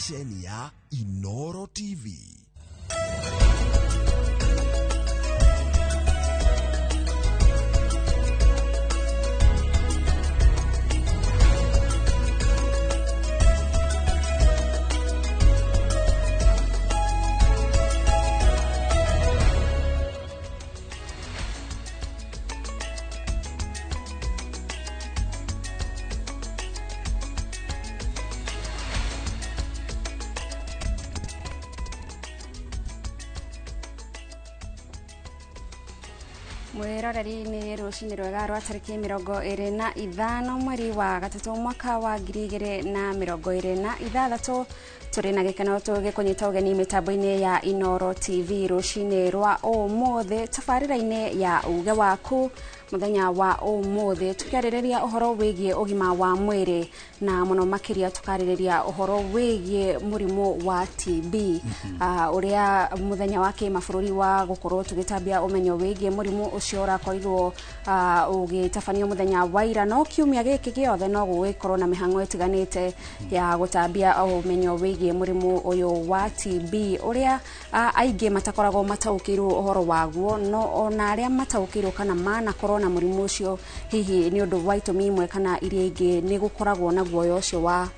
stesheni ya Inoro TV. Mwiroreri ni rucini rwega rwa tariki 25 mweri wa gatatu mwaka wa 2026 turi na gikeno tugikunyita ugeni mitambo-ini ya Inoro TV rucini rwa umuthi tabarira-ini ya uge waku muthenya wa umuthi tukarireria uhoro wigie ugima wa mwiri na muno makiria tukarireria uhoro wigie murimu wa TB uria muthenya wa kimabũrũri wa gukorwo tugitambia umenyo wigie murimu ucio urakorirwo ugitabanio muthenya wa ira no kiumia giki giothe no gugikorwo na mihango itiganite ya gutambia umenyo wigie murimu uyu wa TB uria aingi matakoragwo mataukirwo uhoro waguo no ona aria mataukirwo kana mana korona murimu ucio hihi ni undu wa itumi imwe kana iria ingi ni gukoragwo na guoyo ucio wa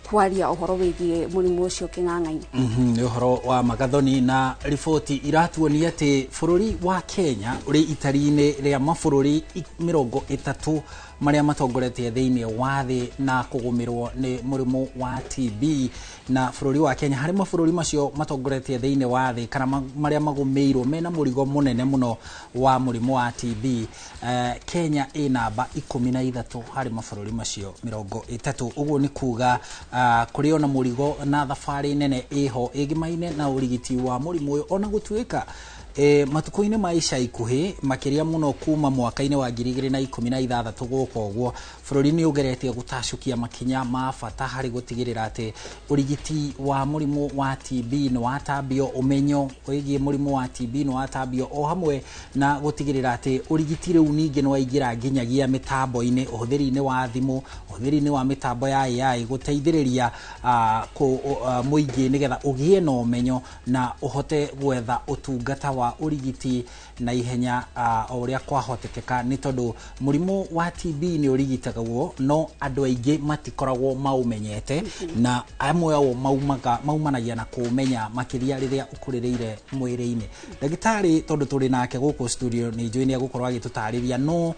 kwaria uhoro wigie murimu ucio king'ang'aini ni uhoro wa magathoni na riboti iratuonia ati bururi wa Kenya uri itari-ini ria mabũrũri 30 maria matongoretie thiini wa thi na kugumirwo ni murimu wa TB na bururi wa Kenya hari mabũrũri macio matongoretie thiini wa thi kana maria magumirwo mena murigo munene muno wa murimu wa TB Kenya ĩ namba 13 hari mabũrũri macio 30 uguo ni kuga kuri ona murigo na thabari nene iho igimaine na urigiti wa murimu uyu ona gutuika matuko-ini maisha ikuhi makiria muno kuma mwaka-ini wa 2016 guko guo bururi ni ugeretie gutacukia makinya ma bata hari gutigirira ati urigiti wa murimu wa TB no watambio umenyo wigie murimu wa TB no watambio o hamwe na gutigirira ati urigiti riu ningi no waingira nginyagia mitambo-ini uhuthiri-ini wa thimu uhuthiri-ini wa mitambo ya AI guteithiriria muingi nigetha ugie no umenyo na uhote gwetha utungata wa urigiti na ihenya uria kwahotekeka ni tondu murimu wa TB ni urigitagwo no andu aingi matikoragwo maumenyete na amwe ao maumanagia na kumenya makiria riria ukurireire mwiri-ini ndagitari tondu turi nake guku studio ni njui ni gukorwo agitutariria no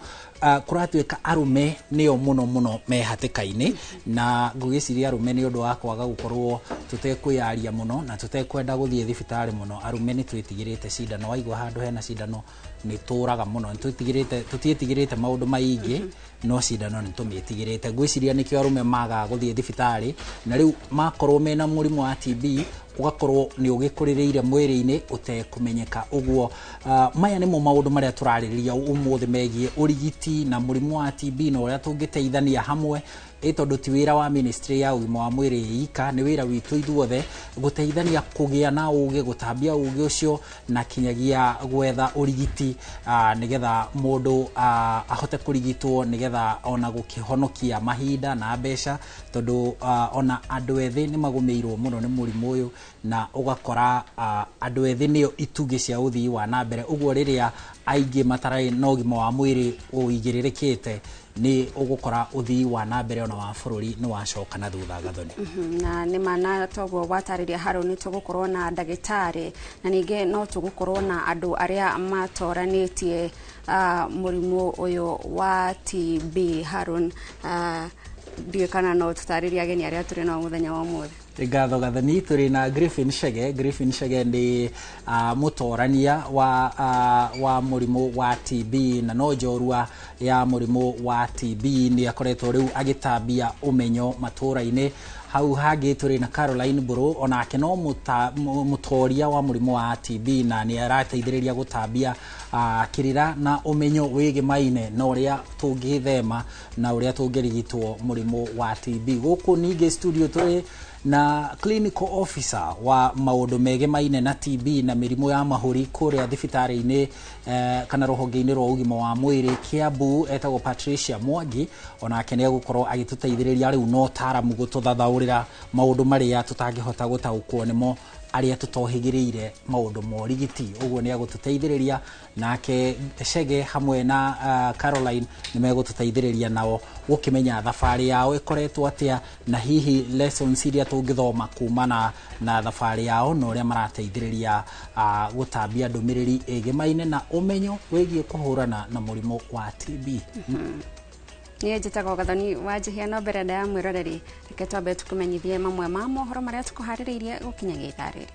kuratuika arume nio muno mehatikaini na ngugiciria arume ni undu wa kwaga gukorwo tutekwiaria muno na tutekwenda guthie thibitari muno arume ni twitigirite cindano waigwa handu hena cindano ni turaga muno tutietigirite maundu maingi no cindano ni tumietigirite ngwiciria nikio arume maga guthie thibitari na riu makorwo mena murimu wa TB ugakorwo ni ugikurireire mwiri-ini utekumenyeka uguo maya nimo maundu maria turariria umuthi megie urigiti na murimu wa TB no uria tungiteithania hamwe tondu ti wira wa ministry ya ugima wa mwiri ika ni wira witu ithuothe guteithania kugia na uge gutambia uge ucio na kinyagia gwetha urigiti nigetha mundu ahote kurigitwo nigetha ona gukihonokia mahinda na mbeca tondu ona andu ethi ni magumirwo muno ni murimu uyu na ugakora andu ethi nio itugi cia uthii wa na mbere uguo riria aingi matarai na ugima wa mwiri uigiririkite ni ugukora uthii wa na mbere ona wa bururi ni wacoka na thutha gathoni na ni mana togo watariria haro ni tugukorwo na ndagitari na ninge no tugukorwo na andu aria matoranitie murimu uyu wa TB Harun ndiye kana no tutariria ageni aria turi na muthenya wa umuthi ngatho gathoni turi na Griffin Shege ni mutorania wa murimu wa TB na no njorua ya murimu wa TB ni akoretwo riu agitambia umenyo matura-ini hau hangi turi na Caroline Buru onake no mutoria wa murimu wa TB na ni arateithiriria gutambia kirira na umenyo wigimaine na uria tungithema na uria tungirigitwo murimu wa TB guku ninge studio turi na clinical officer wa maundu mege maine na TB na mirimu ya mahuri kuria thibitari-ini kana ruhonge-ini rwa ugima wa mwiri Kiambu etagwo Patricia Mwangi ona akene gukorwo agituteithiriria riu no taramu gututhathaurira maundu maria tutangihota gutaukwo nimo aria tutohigiriire maundu morigiti uguo ni agututeithiriria nake Shege hamwe na Caroline nimegututeithiriria nao gukimenya thafari yao ikoretwo atia na hihi lessons iria tungithoma kumana na thafari yao no ria marateithiriria gutambia ndumiriri egimaine na umenyo wegie kuhurana na murimo wa TB. Niä njätagwo Gathoni wa Njihiano mbere ya mwiroreri reke twambe tukumenyithie mamwe ma mohoro maria tukuharĩrĩirie gũkinyagia ithaa rĩrĩ.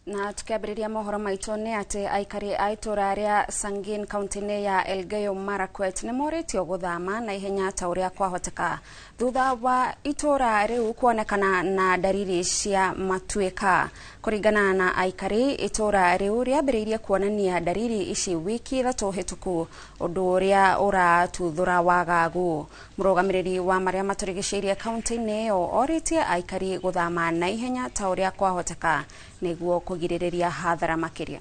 Na tukiambĩrĩria mohoro maitũ nĩ atĩ aikari a itũra rĩa Sangin kaunti-inĩ ya Elgeyo Marakwet nĩ morĩtio gũthama na ihenya ta ũrĩa kwahoteka thutha wa itũra rĩu kuonekana na dalili cia matuĩka. Kũringana na aikari, itũra rĩu rĩambĩrĩirie kuonania dalili ici wiki ithatũ hĩtũku, ũndũ ũrĩa ũratuthũra wagagu. Mũrũgamĩrĩri wa marĩa matũrigicĩirie kaunti-inĩ ĩyo orĩtie aikari gũthama na ihenya ta ũrĩa kwahoteka nĩguo kugirĩrĩria hadhara makĩria.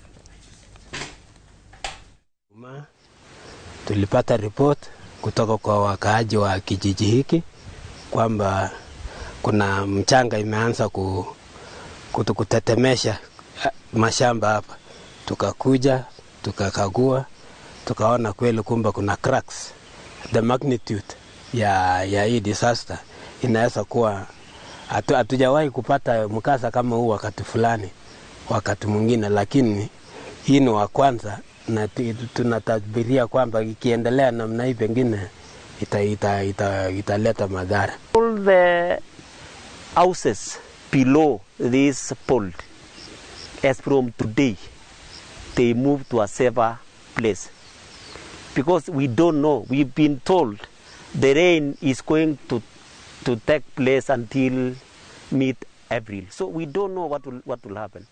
Tulipata report kutoka kwa wakaaji wa kijiji hiki kwamba kuna mchanga imeanza kutetemesha mashamba hapa. Tukakuja, tukakagua, tukaona kweli kumba kuna cracks. The magnitude ya hii disaster inaweza kuwa hatujawahi kupata mkasa kama huu wakati fulani, wakati mwingine, lakini hii ni wa kwanza na tunatabiria kwamba ikiendelea namna hii pengine italeta madhara. All the houses below this pond, as from today, they move to a safer place. Because we don't know, we've been told the rain is going to take place until mid-April. So we don't know what will happen.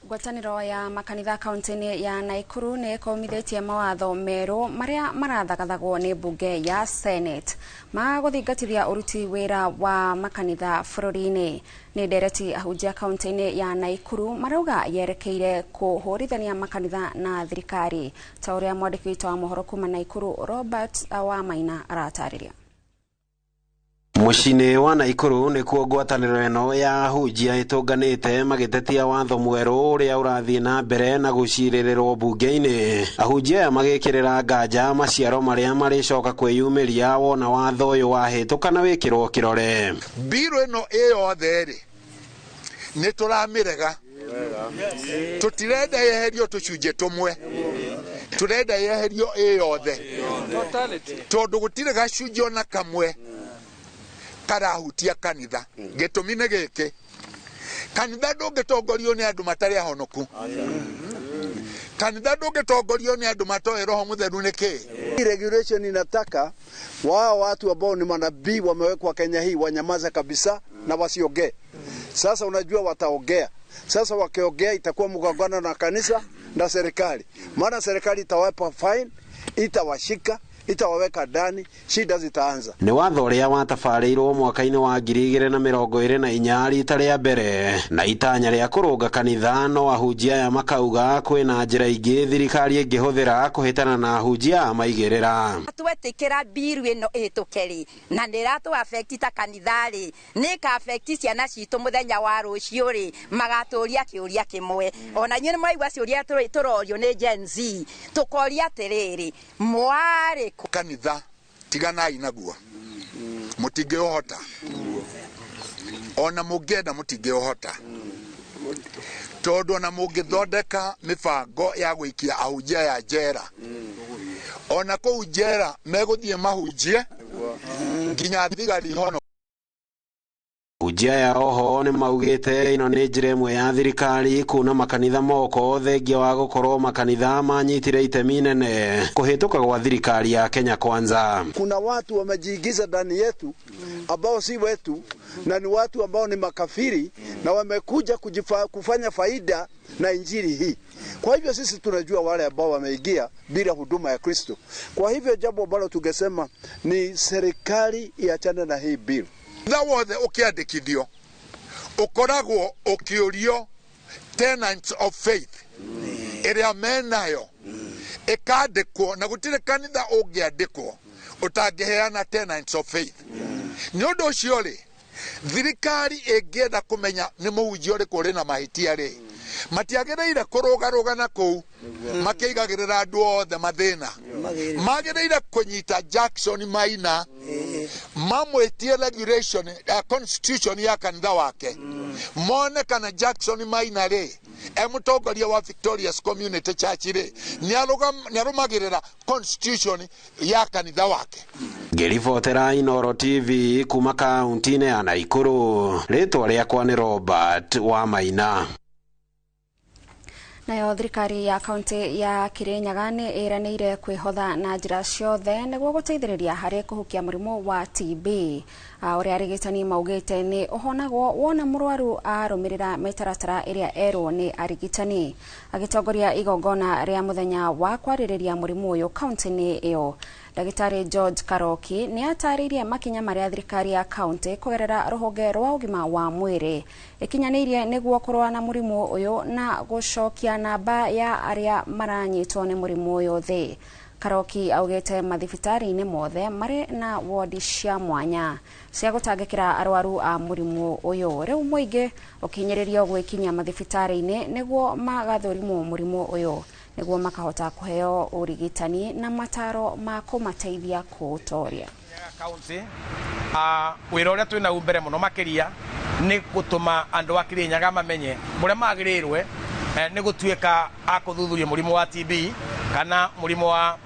Ngwatanĩro ya makanitha kaunti-inĩ ya Naikuru nĩ ĩkomithitie mawatho merũ marĩa marathagathagwo nĩ mbunge ya Senate magũthingatithia ũruti wĩra wa makanitha bũrũri-inĩ. Nĩ ndereti ahunjia kaunti-inĩ ya Naikuru marauga yerekeire kũhũrithania makanitha na thirikari, ta ũrĩa mwandĩki witũ wa mohoro kuma Naikuru Robert Wamaina aratarĩria. Mucini wa Naikuru ni kuo ngwatanĩro ĩno ya hunjia ĩtũnganĩte magĩtetia watho mwerũ ũrĩa ũrathiĩ na mbere na gũcirĩrĩrwo bunge-inĩ. Ahunjia aya magĩkĩrĩra nganja maciaro marĩa marĩcoka kwĩyumĩria wona watho ũyũ wahĩtũka na wĩkĩrwo kĩrore. Mbirũ ĩno ĩyothe-rĩ nĩ tũramĩrega. Tũtirenda yeherio tũcunjĩ tũmwe, tũrenda yeherio ĩyothe, tondũ gũtirĩ gacunjĩ ona kamwe karahutia kanitha. Gĩtũmi nĩ gĩkĩ: kanitha ndũngĩtongorio nĩ andũ matarĩ ahonoku. Kanitha ndũngĩtongorio nĩ andũ matoe Roho Mũtheru nĩkĩ? Regulation inataka wao watu ambao ni manabii wamewekwa Kenya hii wanyamaza kabisa na wasiongee. Sasa unajua wataongea. Sasa wakiongea itakuwa mgongano na kanisa na serikali. Maana serikali itawapa fine, itawashika, itawaweka ndani, shida zitaanza. Ni watho uria watabarĩirwo mwaka-inĩ wa 2024 rita rĩa mbere, na itanya rĩa kũrũnga kanitha, no ahunjia aya makauga kwĩna njĩra ingĩ thirikari ĩngĩhũthĩra kũhĩtana na ahunjia maigĩrĩra. Twetĩkĩra biru ĩno ĩhĩtũke na nĩratũ affect ta kanitha rĩ, nĩ ka affect ciana citũ mũthenya wa rũciũ rĩ, magatũria kĩũria kĩmwe. Ona nyinyi mwaigua ciũria tũrorio nĩ Gen Z, tũkoria atĩrĩrĩ, mwarĩ kanitha tiganai naguo, mũtingĩũhota, ona mũngĩenda mũtingĩũhota, tondũ ona mũngĩthondeka mĩbango ya gũikia ahunjia ya njera, ona kũu njera megũthiĩ mahunjie nginya thigari hono. Ahunjia ya oho nĩ maugĩte ĩno nĩ njĩra ĩmwe ya thirikari kuna makanitha moko thengia wa gũkorwo makanitha manyitire itemi inene kũhĩtũka gwa thirikari ya Kenya Kwanza. Kuna watu wamejiingiza ndani yetu ambao si wetu, na ni watu ambao ni makafiri na wamekuja kufanya faida na injili hii. Kwa hivyo sisi tunajua wale ambao wameingia bila huduma ya Kristo. Kwa hivyo jambo ambalo tungesema ni serikali iachane na hii bill. Tha wothe ũkĩandĩkithio ũkoragwo ũkĩũrio tenants of faith ĩrĩa menayo ĩkandĩkwo, na gũtirĩ kanitha ũngĩandĩkwo ũtangĩheana tenants of faith. Nĩ ũndũ ũcio rĩ, thirikari ĩngĩenda kũmenya nĩ mũhunjia ũrĩkũ ũrĩ na mahĩtia rĩ, matiagĩrĩire kũrũgarũgana kũu makĩigagĩrĩra andũ othe mathĩna. Magĩrĩire kũnyita Jackson Maina mamwĩtie regulation constitution ya kanitha wake, mone kana Jackson Maina rĩ mũtongoria wa Victorious Community Church rĩ nĩarũmagĩrĩra constitution ya kanitha wake. Ngĩribotera Inoro TV kuma kaunti-inĩ ya Naikuru, rĩtwa rĩakwa nĩ Robert wa Maina. Nayo thirikari ya kaunti ya Kirinyaga nĩ ĩranĩire kwĩhotha na njĩra ciothe nĩguo gũteithĩrĩria harĩ kũhukia mũrimũ wa TB. Ũrĩa arigitani maugĩte nĩ ũhonagwo wona mũrwaru arũmĩrĩra mĩtaratara ĩrĩa erwo nĩ arigitani. Agĩtongoria igongona rĩa mũthenya wa kwarĩrĩria mũrimũ ũyũ kaunti-inĩ ĩyo, Dagitari George Karoki nĩ atarĩirie makinya marĩa thirikari ya kaunti kũgerera rũhonge rwa ũgima wa mwĩrĩ ĩkinyanĩirie nĩguo kũrũa na mũrimũ ũyũ na gũcokia namba ya arĩa maranyitwo nĩ mũrimũ ũyũ thĩ. Karoki augĩte mathibitarĩ-inĩ mothe marĩ na wodi cia mwanya cia gũtangĩkĩra arwaru a mũrimũ ũyũ. Rĩu mũingĩ ũkinyĩrĩrio gwĩkinya mathibitarĩ-inĩ nĩguo magathũrimwo mũrimũ ũyũ nĩguo makahota kũheo ũrigitani na mataro ma kũmateithia kũũtoria. Kaunti wĩra ũrĩa twĩna mbere mũno makĩria nĩ gũtũma andũ a Kirinyaga mamenye mũrĩa magĩrĩirwe nĩ gũtuĩka a kũthuthuria mũrimũ wa TB kana mũrimũ wa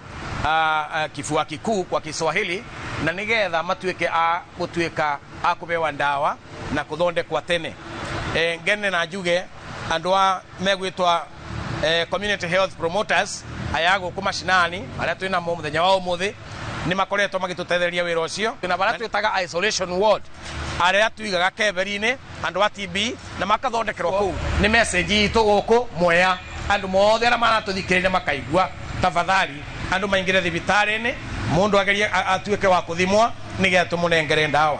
kifua kikuu kwa Kiswahili, na nĩgetha matuĩke a gũtuĩka a kũbewa ndawa na kũthondekwa tene. Ngene na njuge andũ a megwĩtwa community health promoters ayago kumashinani arĩa twĩna mũthenya wa ũmũthĩ nĩ makoretwo magĩtũteithĩrĩria wĩra ũcio. Twĩna bara twĩtaga isolation ward arĩa tuigaga keberi-inĩ andũ a TB na makathondekerwo kũu. Nĩ message itũ gũkũ Mwea, andũ mothe arĩa maratũthikĩrĩria makaigua, tafadhali andũ maingĩre thibitarĩ-inĩ, mũndũ agerie atuĩke wa kũthimwo nĩgetha tũmũnengere ndawa.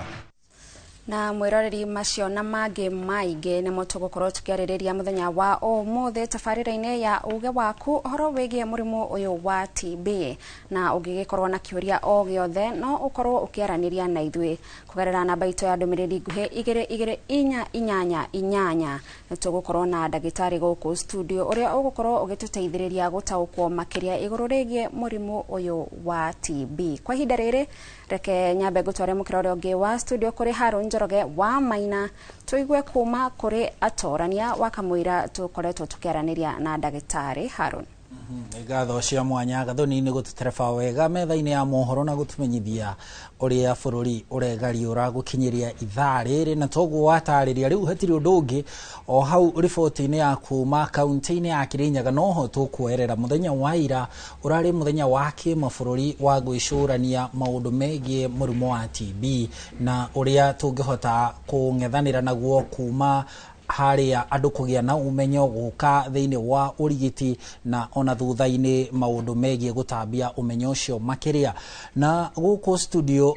Na mwĩroreri macio na mangĩ maingĩ nĩmo tũgũkorwo tũkĩarĩrĩria mũthenya wa ũmũthĩ tabarĩra-inĩ ya uge waku ũhoro wĩgiĩ mũrimũ ũyũ wa TB. Na ũngĩgĩkorwo na kĩũria o gĩothe no ũkorwo ũkĩaranĩria na ithuĩ kũgerera namba itũ ya ndũmĩrĩri nguhĩ 2288. Nĩ tũgũkorwo na ndagĩtarĩ gũkũ studio ũrĩa ũgũkorwo ũgĩtũteithĩrĩria gũtaũkwo makĩria igũrũ rĩgiĩ mũrimũ ũyũ wa TB. Kwa ihinda rĩrĩ reke nyambe gũtware mũkĩra ũrĩa ũngĩ wa studio kũrĩ Harun Njoroge wa Maina tuigue kuma kũrĩ atorania wa kamũira tũkoretwo tũkĩaranĩria na ndagĩtarĩ Harun. Ngatho cia mwanya gathoni-inĩ gũtũtereba wega metha-inĩ ya mohoro na gũtũmenyithia ũrĩa bũrũri ũregariũra gũkinyĩria ithaa rĩrĩ, na toguo watarĩria rĩu hatirĩ ũndũ ũngĩ o hau riboti-inĩ ya kuma kaunti-inĩ ya Kirinyaga noho tũkuoerera mũthenya wa ira ũrarĩ mũthenya wa kĩmabũrũri wa gwĩcũrania maũndũ megiĩ mũrimũ wa TB na ũrĩa tũngĩhota kũng'ethanĩra naguo kuma haria andu kugia na umenyo guka thiini wa urigiti na ona thutha-ini maundu megie gutambia umenyo ucio makiria. Na guku studio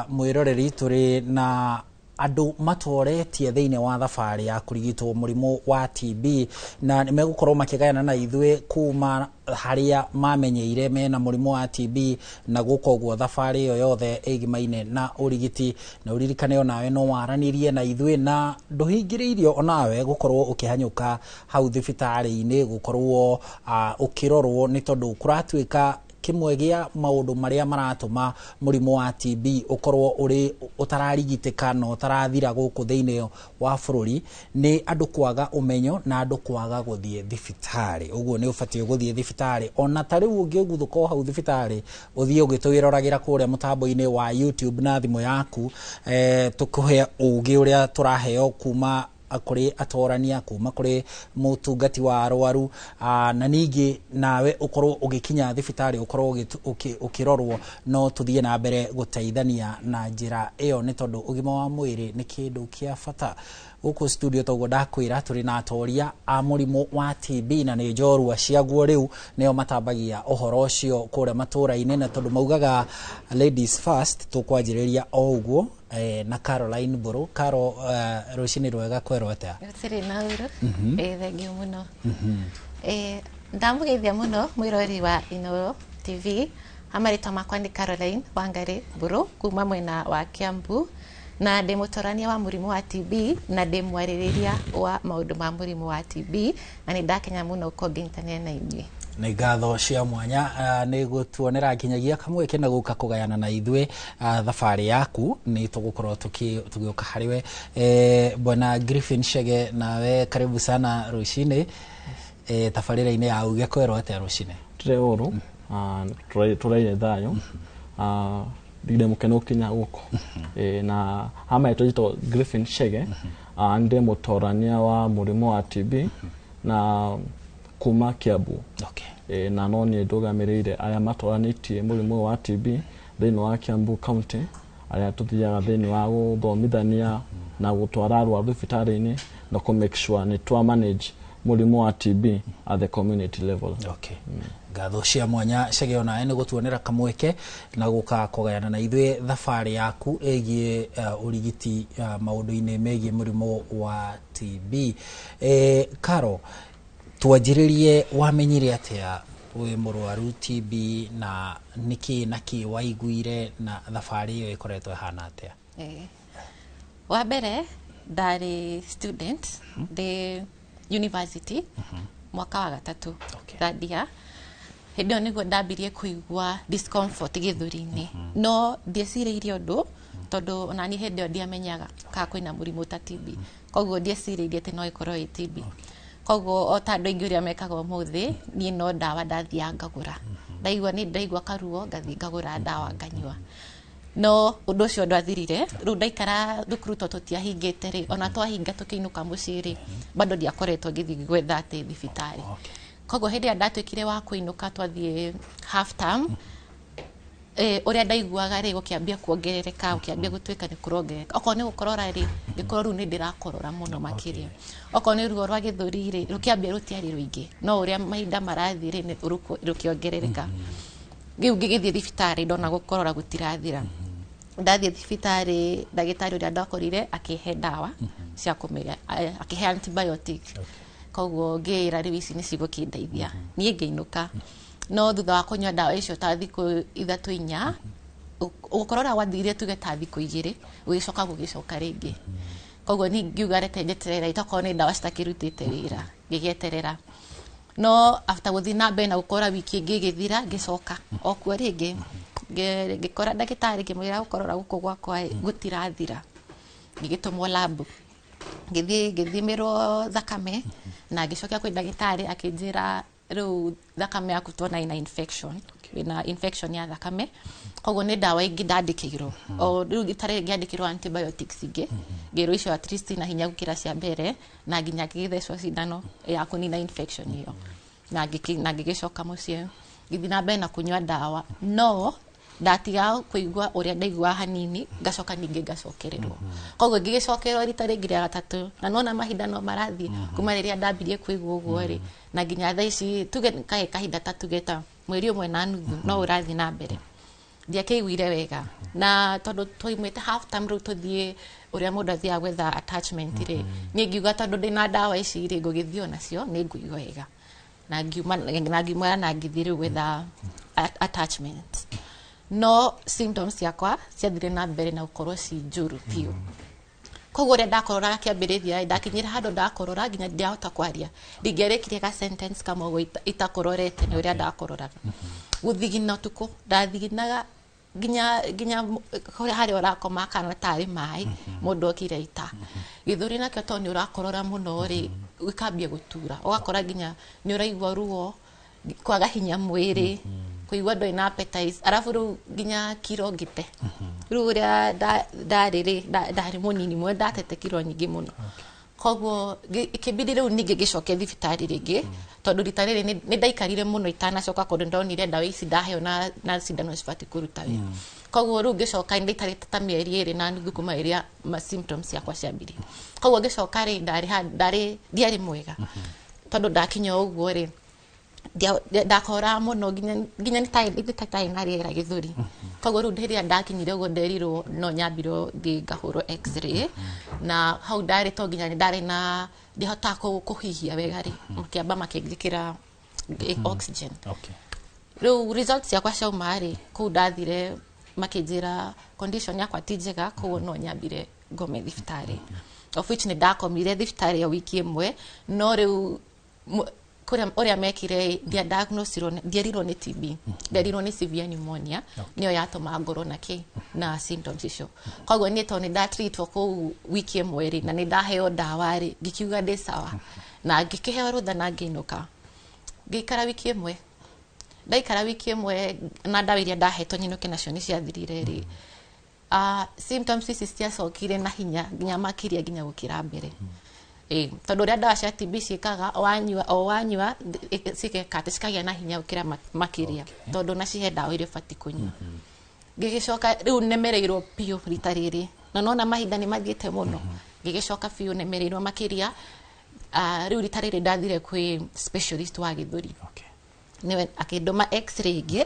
mwiroreri turi na andu matoretie thiini wa thabari ya kurigitwo murimu wa TB na nimegukorwo makigayana na ithwe kuma haria mamenyeire mena murimu wa TB na gukoguo thabari iyo yothe igimaine na urigiti. Na uririkane onawe no waranirie na ithwe na nduhingiriirio onawe gukorwo ukihanyuka hau thibitari-ini gukorwo ukirorwo ni tondu kuratwika kimwe gia maundu maria maratuma murimu wa TB ukorwo uri utararigitika no utarathira guku thiini wa bururi ni andu kwaga umenyo na andu kwaga guthie thibitari. Uguo ni ubatie guthie thibitari ona tari ungiguthuka hau thibitari uthie ugitwirораgira kuria mutambo-ini wa YouTube na thimu yaku tukuhe ugi uria turaheo kuma kuri atorania kuma kuri mutungati wa arwaru na ningi nawe ukorwo ugikinya thibitari ukorwo ukirorwo no tuthie na mbere guteithania na njira iyo ni tondu ugima wa mwiri ni kindu kia bata. Guku studio togo ndakwira turi na atoria a murimu wa TB na ni njorua ciaguo riu nio matambagia uhoro ucio kuria matura-ini na tondu maugaga ladies first tukwanjiriria o uguo na Caroline Buru. Caro, rucini rwega kwero atia? Tiri na uru. Thengiu muno. Ndamugeithia muno mwirori wa Inoro TV. Amarita makwa ni Caroline Wangari Buru kuma mwena wa Kiambu na ndi mutorania wa murimu wa TB na ndi mwaririria wa maundu ma murimu wa TB na ni ndakenya muno kongintania na inyui. Ni ngatho cia mwanya ni gutuonera kinyagia kamwe kena guka kugayana na ithwe thabari yaku ni tugukorwo tugiuka hariwe. Bwana Griffin Chege nawe karibu sana rucini tafarira-ini ya uge kwero atia rucini? Tire uru turaire thayo ndigire mukeno kinya guko na hama etojito Griffin Chege ande mutorania wa murimu wa TB na kuma Kiambu. Okay. Na no ni ndugamirire aya matoranitie murimu wa TB thiini wa Kiambu county aria tuthiaga thiini wa guthomithania na gutwara arwaru thibitari-ini na ku make sure ni twa manage murimu wa TB at the community level. Okay. Ngatho cia mwanya Chege ona ni gutuonera kamweke na guka kugayana na ithwe thabari yaku egie urigiti maundu-ini megie murimu wa TB. Caro, tuanjiririe wamenyire atia wi murwaru TB na niki waiguire na thabari iyo ikoretwo hana atia? Wa mbere ndari student the university mwaka wa gatatu thadia hidio niguo ndambirie kuigua discomfort githuri-ini no ndieciririe undu tondu onani hidio ndiamenyaga ka kwina murimu ta TB koguo ndieciririe ati no ikorwo i TB. Koguo o ta andu aingi uria mekaga umuthi ni no ndawa ndathia ngagura ndaigua ni ndaigua karuo ngathi ngagura ndawa nganyua no undu ucio ndwathirire riu ndaikara thukuru to tutiahingite ri ona twahinga tukiinuka muciri bado ndiakoretwo ngithi gwetha ati thibitari. Koguo hindi ya ndatwikire wa kuinuka twathie half term uria ndaiguaga ri gukiambia kuongerereka ukiambia gutwika ni kurongereka oko ni gukorora ri ngikoro ru ni ndirakorora muno makiria oko ni ruo rwa githuri ri rukiambia rutiari ruingi no uria mahinda marathire ni rukiongerereka giu ngigithie thibitari ndona gukorora gutirathira ndathie thibitari ndagitari uria ndakorire akihe ndawa cia kumega akihe antibiotic koguo ngira riu ici ni cigukindeithia nie ngiinuka no thutha wa kunywa ndawa icio ta thiku 3-4 ukorora wathire tuge ta thiku 2 ugicoka gugicoka ringi koguo ni ngiuga rete njeterera itako ni ndawa citakirutite wira ngigieterera no after guthi na mbere na gukora wiki ingi githira ngicoka okuo ringi ngikora ndagitari ngimwira gukorora guku gwakwa gutirathira ngigitumwo lab ngithimirwo thakame na ngicokia kwi ndagitari akinjira riu thakame yaku tona ina infection wina infection ya thakame koguo ni ndawa ingi ndandikirwo o riu gitare ngiandikirwo antibiotics ingi ngiro icio at least na hinya gukira cia mbere na nginya ngithecwo cindano ya kunina infection iyo na ngigicoka mucie ngithi na mbere na kunywa ndawa no ndatiga kuigua uria ndaigua hanini ngacoka ninge ngacokererwo koguo ngigicokerwo rita ringi ria gatatu na nona mahinda no marathie kuma riria ndambirie kuigua uguo ri na nginya thaa ici tuge kae kahinda tatugeta mweri umwe na nuthu no urathie na mbere ndiakiguire wega na tondu twoimite half time ru tuthie uria mundu athia gwetha attachment ri ni ngiuga tondu ndina ndawa ici ri ngugithio nacio ni nguigua wega na ngiuma na ngithire gwetha attachment no symptoms yakwa ciathire na mbere na ukorwo ci njuru piu koguo ria ndakorora kiambiriria ndakinyira handu ndakorora nginya ndiahota kwaria ndingerekire ka sentence kamwe itakororete ni uria ndakororaga guthigina tuko ndathiginaga ginya hari urakoma kana tari mai mundu okire ita githuri nakio to ni urakorora muno ri ukambia gutura ugakora ginya ni uraigwa ruo kwaga hinya mwiri kuigwa ndo ina appetite arafu ru ginya kiro ngite ru ria ndari munini mwe ndatete kiro nyingi muno koguo ikibidi riu ninge gicoke thibitari ringi tondu rita riri ni ndaikarire muno itanacoka kondu ndonire ndawa ici ndaheo na cindano cibati kuruta wira koguo riu ngicoka ndaikarite ta mieri iri na nuthu kuma iria symptoms yakwa ciambirie koguo ngicoka ri ndiari mwega tondu ndakinya uguo ri ndakora muno ginya nitatai na riera githuri koguo riu ndiria ndakinyire uguo nderirwo no nyambirwo thi ngahurwo x-ray na hau ndari to ginya ndari na ndihota kuhihia wega ri makiamba makingikira oxygen riu results yakwa ciauma ri kuu ndathire makinjira condition yakwa ti njega koguo no nyambire ngome thibitari of which ni ndakomire thibitari ya wiki imwe no riu uria mekire dia diagnosed ndierirwo ni TB ndierirwo ni severe pneumonia niyo yatuma ngoro na symptoms icio koguo ni to ni nda treatwo ku wiki imwe ri na ni ndaheo ndawa ri ngikiuga ndi sawa na ngikiheo rutha na nginuka ngikara wiki imwe ndaikara wiki imwe na ndawa iria ndahetwo nyinuke nacio ni ciathirire ri symptoms ici ciacokire na hinya nginya makiria nginya gukira mbere tondu ria ndawa cia TB ciikaga wanyua cikekate cikagia na hinya gukira makiria tondu na cihe ndawa iria bati kunyua ngigicoka riu nemereirwo piu rita riri na nona mahinda ni mathiete muno ngigicoka piu nemereirwo makiria riu rita riri ndathire kwi specialist wa githuri niwe akinduma x-ray ingi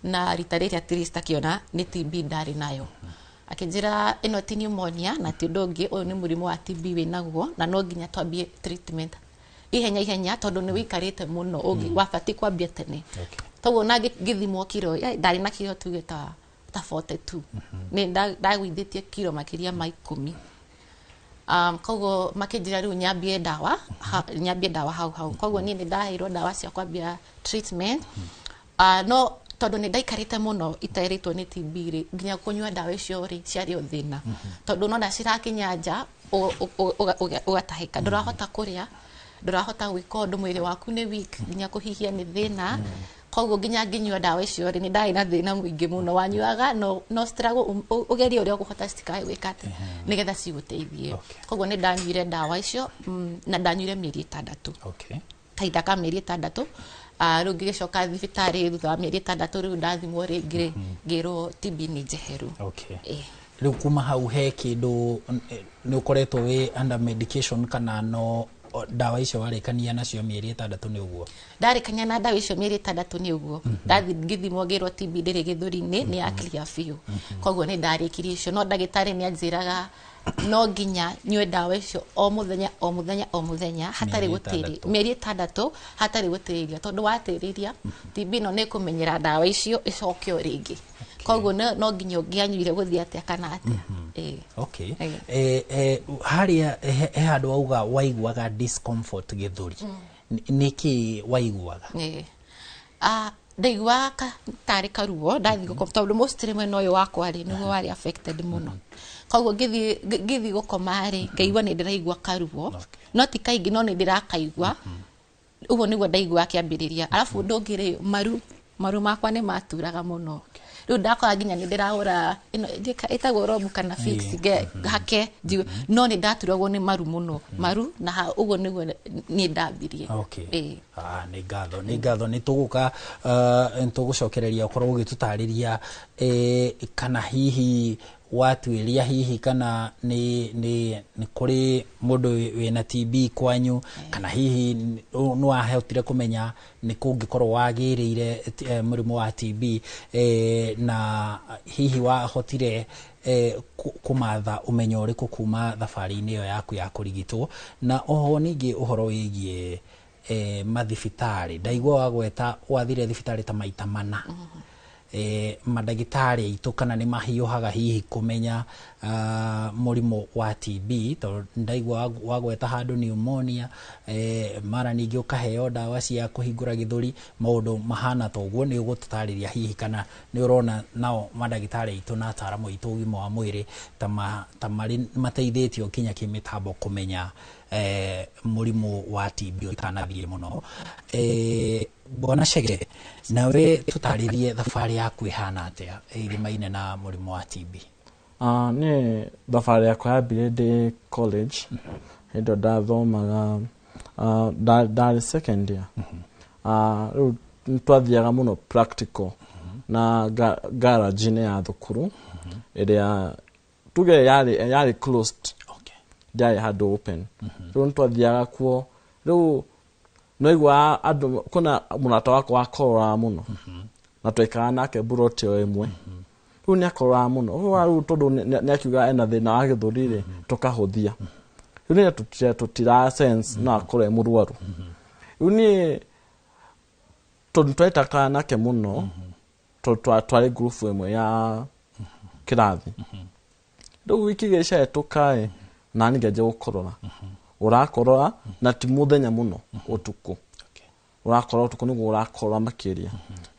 na rita riri at least akiona ni TB ndari nayo akinjira ino ti pneumonia na ti ndongi uyu ni murimu wa TB winaguo na no nginya twambie treatment ihenya tondu ni wikarite muno ungi wabati kwambia tene toguo na ngithimwo kiro ndari na kiro tugeta ta 42 ni ndagwithitie kiro makiria ma 10 koguo makinjira riu nyambie ndawa hau koguo ni ndaheirwo ndawa cia kwambia treatment no tondu ni ndaikarite muno itaeritwo ni TB ri nginya kunyua ndawa icio ri ciari uthina tondu no ndacirakinya nja ugatahika ndurahota kuria ndurahota gwika undu mwiri waku ni weak nginya kuhihia ni thina koguo nginya nginyua ndawa icio ri ni ndai na thina mwingi muno wanyuaga no struggle ugeria uria guhota citikae gwikate nigetha ciguteithie koguo ni ndanyuire ndawa icio na ndanyuire mieri 6 kahinda ka mieri 6 riu ngigicoka thibitari thutha wa mieri 6 riu ndathimwo ringi ngirwo TB ni njeheru riu kuma hau he kindu ni ukoretwo wi under medication kana no ndawa icio warikania nacio mieri 6 ni uguo ndarikania na ndawa icio mieri 6 ni uguo ndathi ngithimwo ngirwo TB ndiri githuri-ini ni ya clear fiu koguo ni ndarikirie icio no ndagitari ni anjiraga no nginya nyue ndawa icio o muthenya hatari gutiri mieri 6 hatari gutiriria tondu watiriria TB no ni kumenyera ndawa icio icokio ringi koguo no nginya ngianyuire guthia atia kana atia haria he handu auga waiguaga discomfort githuri niki waiguaga ndaiguaga tari karuo ndathi gukoma tondu mostly mwena uyu wakwa ri niguo wari affected muno koguo ngithi gukoma ri ngaigua ni ndiraigua karuo no ti kaingi no ni ndirakaigua uguo niguo ndaigua kiambiriria alafu ndongire maru makwa ni maturaga muno riu ndakora nginya ni ndirahura ino itagwo robu kana fix ge hake no ni ndaturagwo ni maru muno maru na ugo niguo ni ndambirie ni ngatho ni tuguka ntugucokereria ukorwo ugitutariria kana hihi watuiria hihi kana ni kuri mundu wina TB kwanyu kana hihi no ahotire kumenya ni kungikorwo wagirire murimu wa TB na hihi wahotire kumatha umenyo uriku kuma thabari-ini iyo yaku ya kurigitwo na oho ningi uhoro wigie mathibitari ndaigua wagweta wathire thibitari ta maita mana madagitari itu kana ni mahiuhaga hihi kumenya murimu wa TB to ndaigua wagweta handu pneumonia mara ningi ukaheo dawa cia kuhingura githuri maundu mahana toguo ni ugututariria hihi kana ni urona nao madagitari itu na ataramu itu ugima wa mwiri ta mari mateithitio kinya kimitambo kumenya murimu wa TB kana thie muno Bwana Chege nawe tutaririe thabari yaku ihana atia irimaine na murimu wa TB ni thabari yakwa yambire ndi college hindo ndathomaga ndari second year riu twathiaga muno practical na garage-ini ya thukuru iria tuge yari closed ndari handu open riu twathiaga kuo riu noigwa andu kuna munata wako wakorora muno na twekaga nake burotio imwe riu ni akorora muno riu tondu ni akiuga ena thina wa githuri tukahuthia riu ni tutira sense na akore murwaru riu ni tondu twetaka nake muno twari group imwe ya kirathi riu wiki gica tukae na nigeje gukorora urakorora na ti muthenya muno utuku urakorora utuku niguo urakorora makiria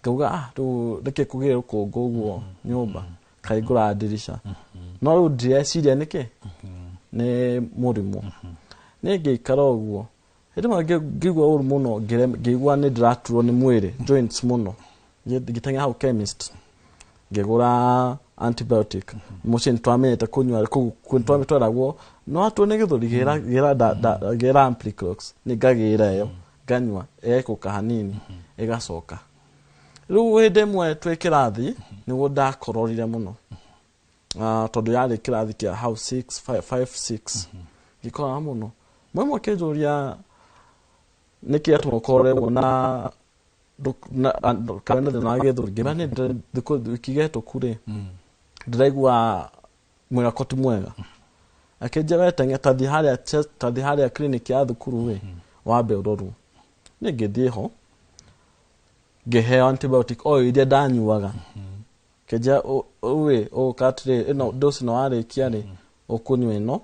ngauga riu reke kugire rukungu uguo nyumba kaigura dirisha no riu ndiciria niki ni murimu ni ngikara uguo hindi ngigua uru muno ngigua ni ndiraturwo ni mwiri joints muno ngiteng'e hau chemist ngigura antibiotic mucin twamenyete kunywa twatwaragwo no atone githuri gira Ampliclox ni ngagira yo nganywa ekuka hanini igacoka riu hinde mwe twi kirathi niguo ndakororire muno tondu yari kirathi kia house 6 ngikora muno mwe kijuria niki atukorerwo na kana na githuri gibane kigeto kure ndiraigua mwega koti mwega akeje wetenge tathi haria clinic ya thukuru we wambe uroru ni ngithie ho ngihe antibiotic iria ndanyuaga keja we katire ino dose no arikia ri ukunywa ino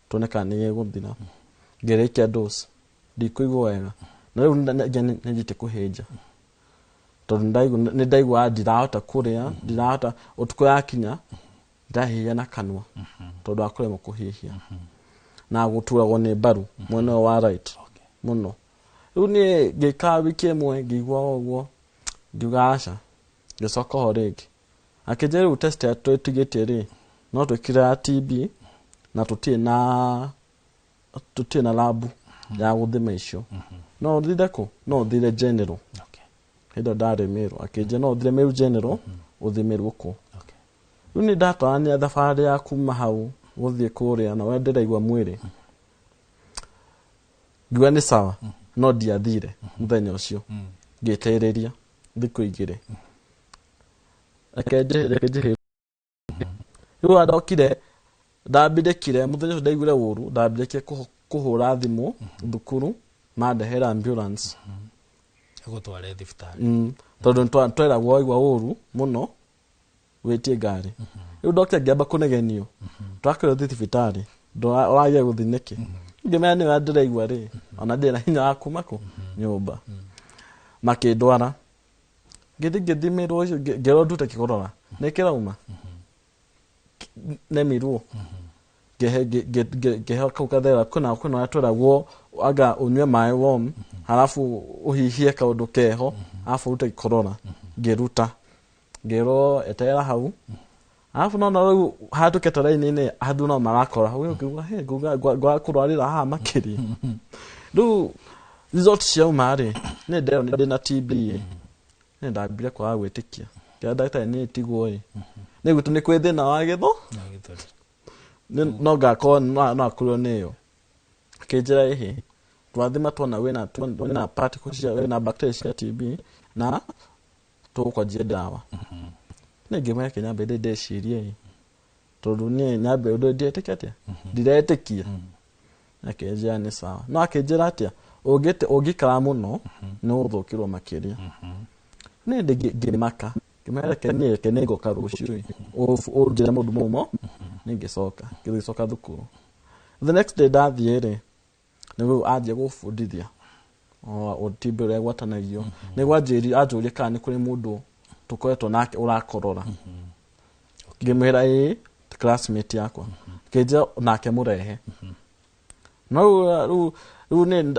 toneka ni guthira ngirikia dose ndikuigua wega na riu njite kuhinja tondu ndaigua ndirahota kuria ndirahota utuko yakinya ndahia na kanwa tondu akoremo kuhihia na guturagwo ni mbaru mwena wa right muno riu ni ngika wiki imwe ngigua uguo ngiuga aca ngicoka ho ringi akije riu test ya twitigitie ri no twikira TB na tutie na labu ya guthima icio no thire ku no thire general hindo ndari miru akije no thire miru general uthimirwo ku riu ni ndatwarania thabari ya kuma hau guthie kuria na we ndiraigua mwiri ngua ni sawa no ndiathire muthenya ucio ngitiriria thiku igire akeje riu adokire ndambidekire muthenya ndaigure uru ndambidekire kuhura thimu thukuru mandehera ambulance gutware thibitari tondu tweragwo igwa uru muno wetie ngari riu doctor ngiamba kunegenio twakire thibitari ndorage guthiniki ngimenya ni ndiraigua ri ona ndina hinya wa kuma ku nyumba makindwara ngithimirwo ngero ndute kikorora nikirauma nemirwo gehe kaukathera kuna atweragwo aga unywe mai warm halafu uhihie kaundu keho alafu ute kikorora ngiruta ngero etera hau alafu no no hatu ketaraini ne hadu no marakora hau ngwa he gwa kurarira ha makiri du result cia umare ne deo ne na TB ne ndabire kwa gwetikia kia data ne tigwo ne gutu ne kwethe na wagetho no gako no akuro neyo kejera ehe twathima twana wena particles cia wena bacteria cia TB na kwa dawa ne gema yake nyambe de shirie tondu ni nyambe udo dieteketia diretekia akeja ni sawa no akejera atia ogikara muno no uthukirwo makiria ne de maka kimera kene go karushuri o jira mundu mumo ningicoka ngicoka thukuru the next day dathiere niwe aje gufundithia o tibe re gwatanagio ni gwajiri ajurie kana kuri mundu tukoetwo nake urakorora ngimera classmate yakwa keja nake murehe no ru ne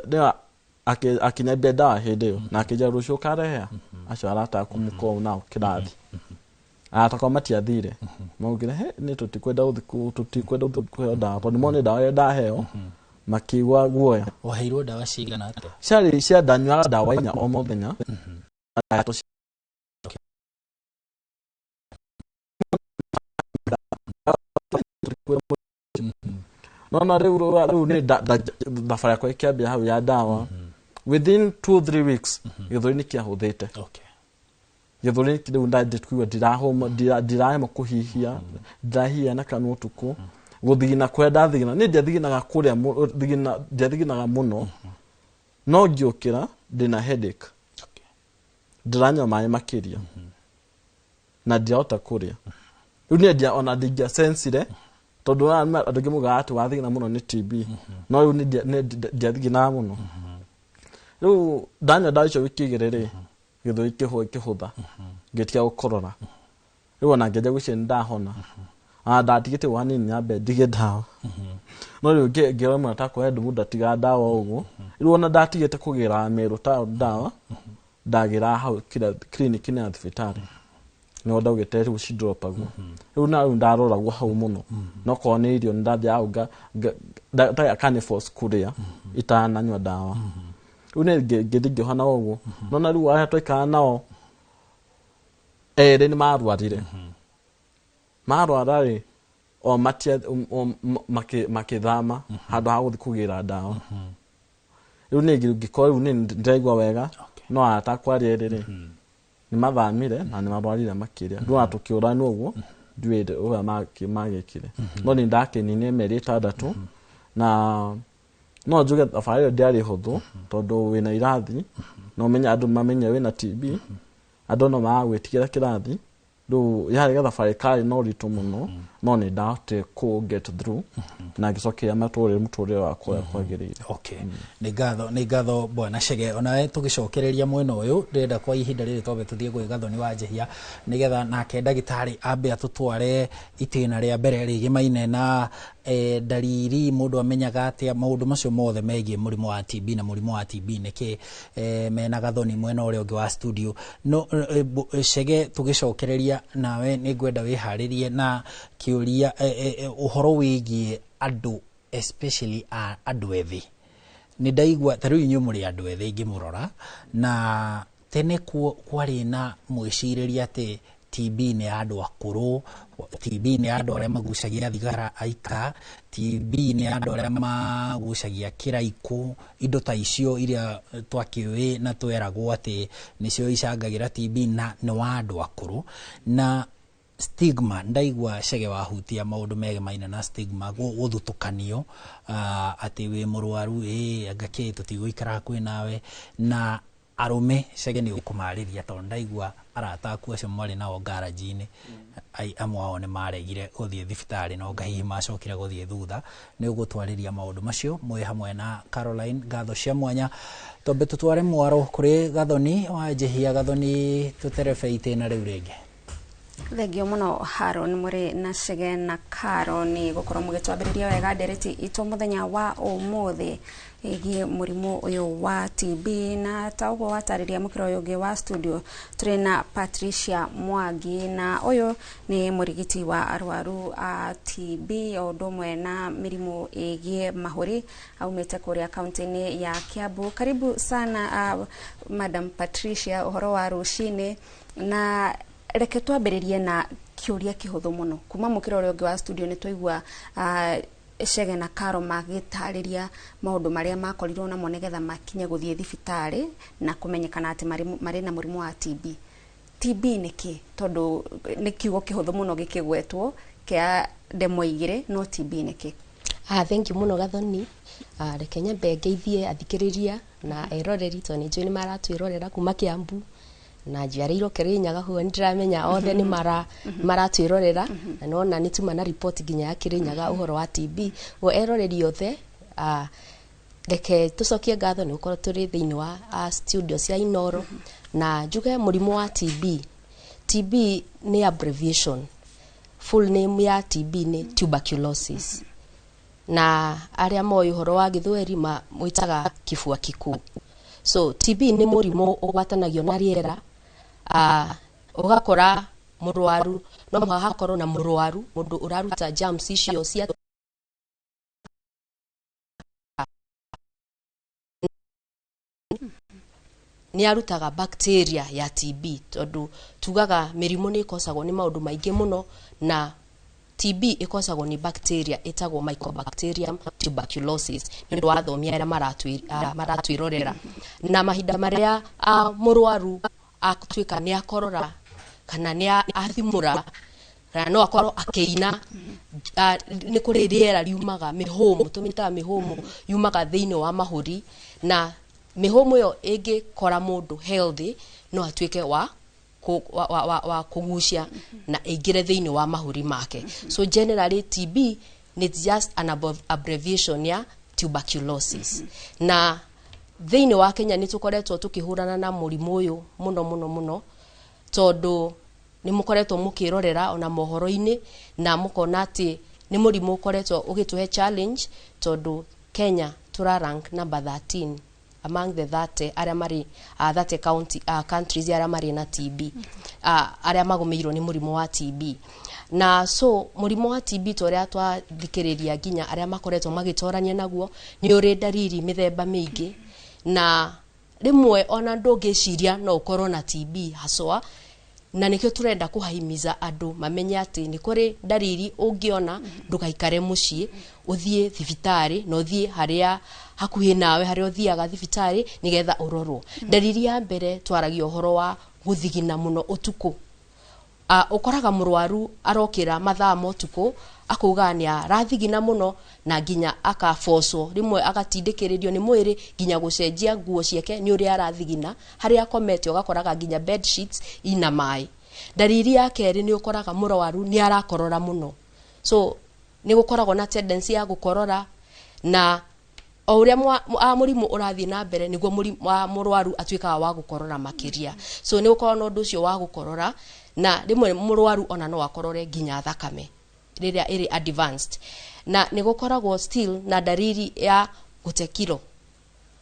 akinya beda hede na keja rusho karehe acho arata kumuko nao kirathi atako matia thire maugire he ni tutikwenda uthiku tutikwenda uthikwenda to ni mone dawa da heo makiwa guoya waheirwo dawa cigana ate cari cia ndanywa dawa inya o muthenya no riu ni dafara kwa kiambia hau ya dawa within 2-3 weeks githuri ni kiahuthite githuri riu ndanditkuwa dirahoma dirahema kuhihia dirahia na kanu tuku guthigina kwenda thigina ni ndathiginaga kuria ndathiginaga muno no ngiukira ndina headache ndiranya maĩ makiria na ndiahota kuria riu ni ndia ona ndingia sensire tondu andu ngimuga ati wathigina muno ni TB no riu ni ndiathigina muno riu ndanya ndacho wiki igiriri githuri kihutha ngitia gukorora riu ona ngeja gucie ndahona ndatigite wanini nyambe ndige dawa no riu ngero mwana takwa ndu muda tiga dawa ugu riu ona ndatigite kugira meru ta dawa ndagira hau clinic ni athibitari no ndagite riu ci drop agu riu na ndarora gwa hau muno no kone irio ndathia hau ta akane force kuria itananywa dawa riu ne ngithigio hana ugu no na riu aya twaikana nao ni marwarire marwarari o matia makithama handu ha guthi kugira dawa riu ni ngikora ni ndaigwa wega no atakwaria riri ni mathamire na ni marwarire makiria ndu atukiura ni uguo ndwire uga magekire no ni ndakeni ni meri 6 na no njuge thabarĩ ndiarĩ hũthũ tondũ wĩna irathi no menya andũ mamenya wĩna TB andũ no magwĩtigĩra kĩrathi rĩu yarĩ thabarĩ karĩ no ritũ mũno no nĩ ndahote ku get through na ngĩcokia mũtũrĩre wakwa kwagĩrĩire. Okay, nĩ ngatho bwana Chege, onawe tũgĩcokereria mwena ũyũ ndĩrenda kwa ihinda rĩrĩ twambe tũthiĩ gwĩ Gathoni wa Njehia nĩgetha nake ndagĩtarĩ ambe atũtware itĩna rĩa mbere rĩgĩmaine na dalili mũndũ amenyaga atĩa maũndũ macio mothe megiĩ mũrimũ wa TB na mũrimũ wa TB nĩkĩ mena Gathoni mwena ũrĩa ũngĩ wa studio. No Chege, tũgĩcokereria nawe nĩ ngwenda wĩharĩrie na kiuria uhoro wĩgiĩ andũ especially andũ ethĩ. Nĩ ndaigua ta rĩu inyuĩ mũrĩ andũ ethĩ ngĩmũrora na tene kwarĩ na mwĩcirĩria atĩ TB nĩ andũ akũrũ, TB nĩ andũ arĩa magucagia thigara aika, TB nĩ andũ arĩa magucagia kĩraikũ, indo ta icio iria twakĩũĩ na tweragwo atĩ nĩcio icangagĩra TB na nĩ wa andũ akũrũ. Na stigma ndaigua Chege wahutia maundu megemaine na stigma guthutukanio ati wi murwaru ngake tutigũikara kwĩ nawe na arume. Chege ni ukumarĩria tondu ndaigua arata aku acio marĩ nao garage-inĩ amwe ao nĩ maregire gũthiĩ thibitarĩ no ngahihi macokire gũthiĩ thutha. Nĩ ũgũtwarĩria maũndũ macio mwĩ hamwe na Caroline ngatho cia mwanya. Twambe tũtware mwaro kũrĩ Gathoni wa Njehia. Gathoni, tũterebe itĩna rĩu rĩngĩ. Thengio muno Haron muri na Shege na Karo ni gukorwo mugitwambiriria wega ndereti itu muthenya wa umuthi igi murimu uyu wa TB na taugo watariria mukiro yugi wa studio turi na Patricia Mwangi na uyu ni murigiti wa arwaru a TB odumwe na mirimu igi mahuri aumete kuria kaunti ya Kiambu. Karibu sana Madam Patricia, uhoro wa rushine na reke twambiririe na kiuria kihuthu muno kuma mukiro uri ungi wa studio ni twaigua Shege na Karo magitariria maundu maria makorirwo na monegetha makinye guthie thibitari na kumenyekana ati mari na murimu wa TB. TB niki tondu ni kiugo kihuthu muno gikigwetwo kia demo igire no TB niki. Thank you muno Gathoni. Reke nyambe ngeithie athikiriria na eroreri to ni njui ni maratwirorera kuma Kiambu na njiarĩirwo Kĩrĩnyaga huo ndiramenya othe ni maratwirorera na nona ni tuma na report ginya ya Kĩrĩnyaga uhoro wa TB wo eroreri othe. Reke tucokie ngatho ni ukorwo turi thiini wa studio cia Inoro na njuge murimu wa TB ni abbreviation. Full name ya TB ni tuberculosis na aria moyo uhoro wa Gĩthweri mwitaga kifua kikuu. So TB ni murimu ugwatanagio na riera ugakora murwaru no hakorwo na murwaru mundu uraruta germs icio cia ni arutaga bacteria ya TB tondu tugaga mirimu ni ikosagwo ni maundu maingi muno na TB ikosagwo ni bacteria etagwo Mycobacterium tuberculosis ndio wathomia era maratwirorera na mahinda maria murwaru akutwika ni akorora kana ni athimura kana no akorwo akeina ni kuri riera riumaga mihumu tumitaga mihumu yumaga thiini wa mahuri na mihumu yo igi kora mundu healthy no atwike wa kugucia na igire thiini wa mahuri make. So generally TB ni just an abbreviation ya tuberculosis. Na thiini wa Kenya ni tukoretwo tukihurana na murimu uyu muno tondu ni mukoretwo mukirorera ona mohoro-ini na mukona ati ni murimu ukoretwo ugituhe challenge tondu Kenya tura rank number 13 among the 30 aria mari 30 countries aria mari na TB aria magumirwo ni murimu wa TB. Na so murimu wa TB toria twathikiriria ginya aria makoretwo magitorania naguo ni uri dariri mithemba mingi na rimwe ona ndungiciria no ukorwo na TB haswa na nikio turenda kuhahimiza andu mamenye ati ni kuri dariri ungiona ndugaikare mucii uthie thibitari no thie haria hakuhi nawe haria uthiaga thibitari nigetha urorwo. Dariri ya mbere twaragia uhoro wa guthigina muno utuku. Ukoraga murwaru arokira mathaa motuku akuga ni arathigina muno na ginya akafoso rimwe agatindikiririo ni mwiri ginya gucenjia nguo ciake ni uri arathigina haria akomete ugakoraga ginya bed sheets ina mai. Dariri ya keri ni ukoraga murwaru ni arakorora muno. So ni gukoragwo na tendency ya gukorora na o uria murimu urathie na mbere niguo murwaru atwikaga wa gukorora makiria. So ni ukorwo no nducio wa gukorora na rimwe murwaru ona no akorore ginya thakame riria iri advanced na ni gukoragwo still na dariri ya gute kilo.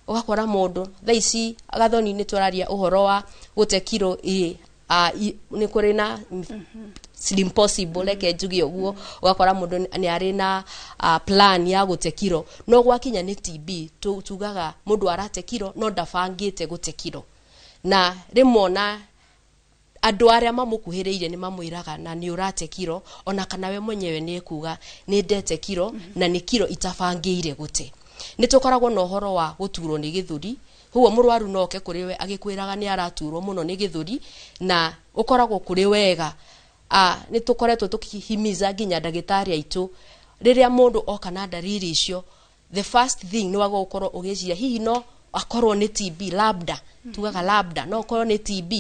Ugakora mundu thaici Gathoni ni turaria uhoro wa gute kilo ni kuri na slim possible like njugi uguo ugakora mundu ni ari na plan ya gute kilo no gwakinya ni TB tugaga mundu arate kilo no ndabangite gute kilo na rimona andu aria mamukuhiriire ni mamwiraga na ni urate kilo ona kana we mwenyewe ni kuga ni ndete kilo na ni kilo itabangiire gute. Ni tukoragwo no horo wa guturwo ni githuri huo murwaru noke kuri we agikwiraga ni araturwo muno ni githuri na ukoragwo kuri wega ni tukoretwo tukihimiza ginya ndagitari aitu riria mundu oka na dariri icio the first thing ni wago ukorwo ugicia hihi no akorwo ni TB labda tugaga labda no akorwo ni TB.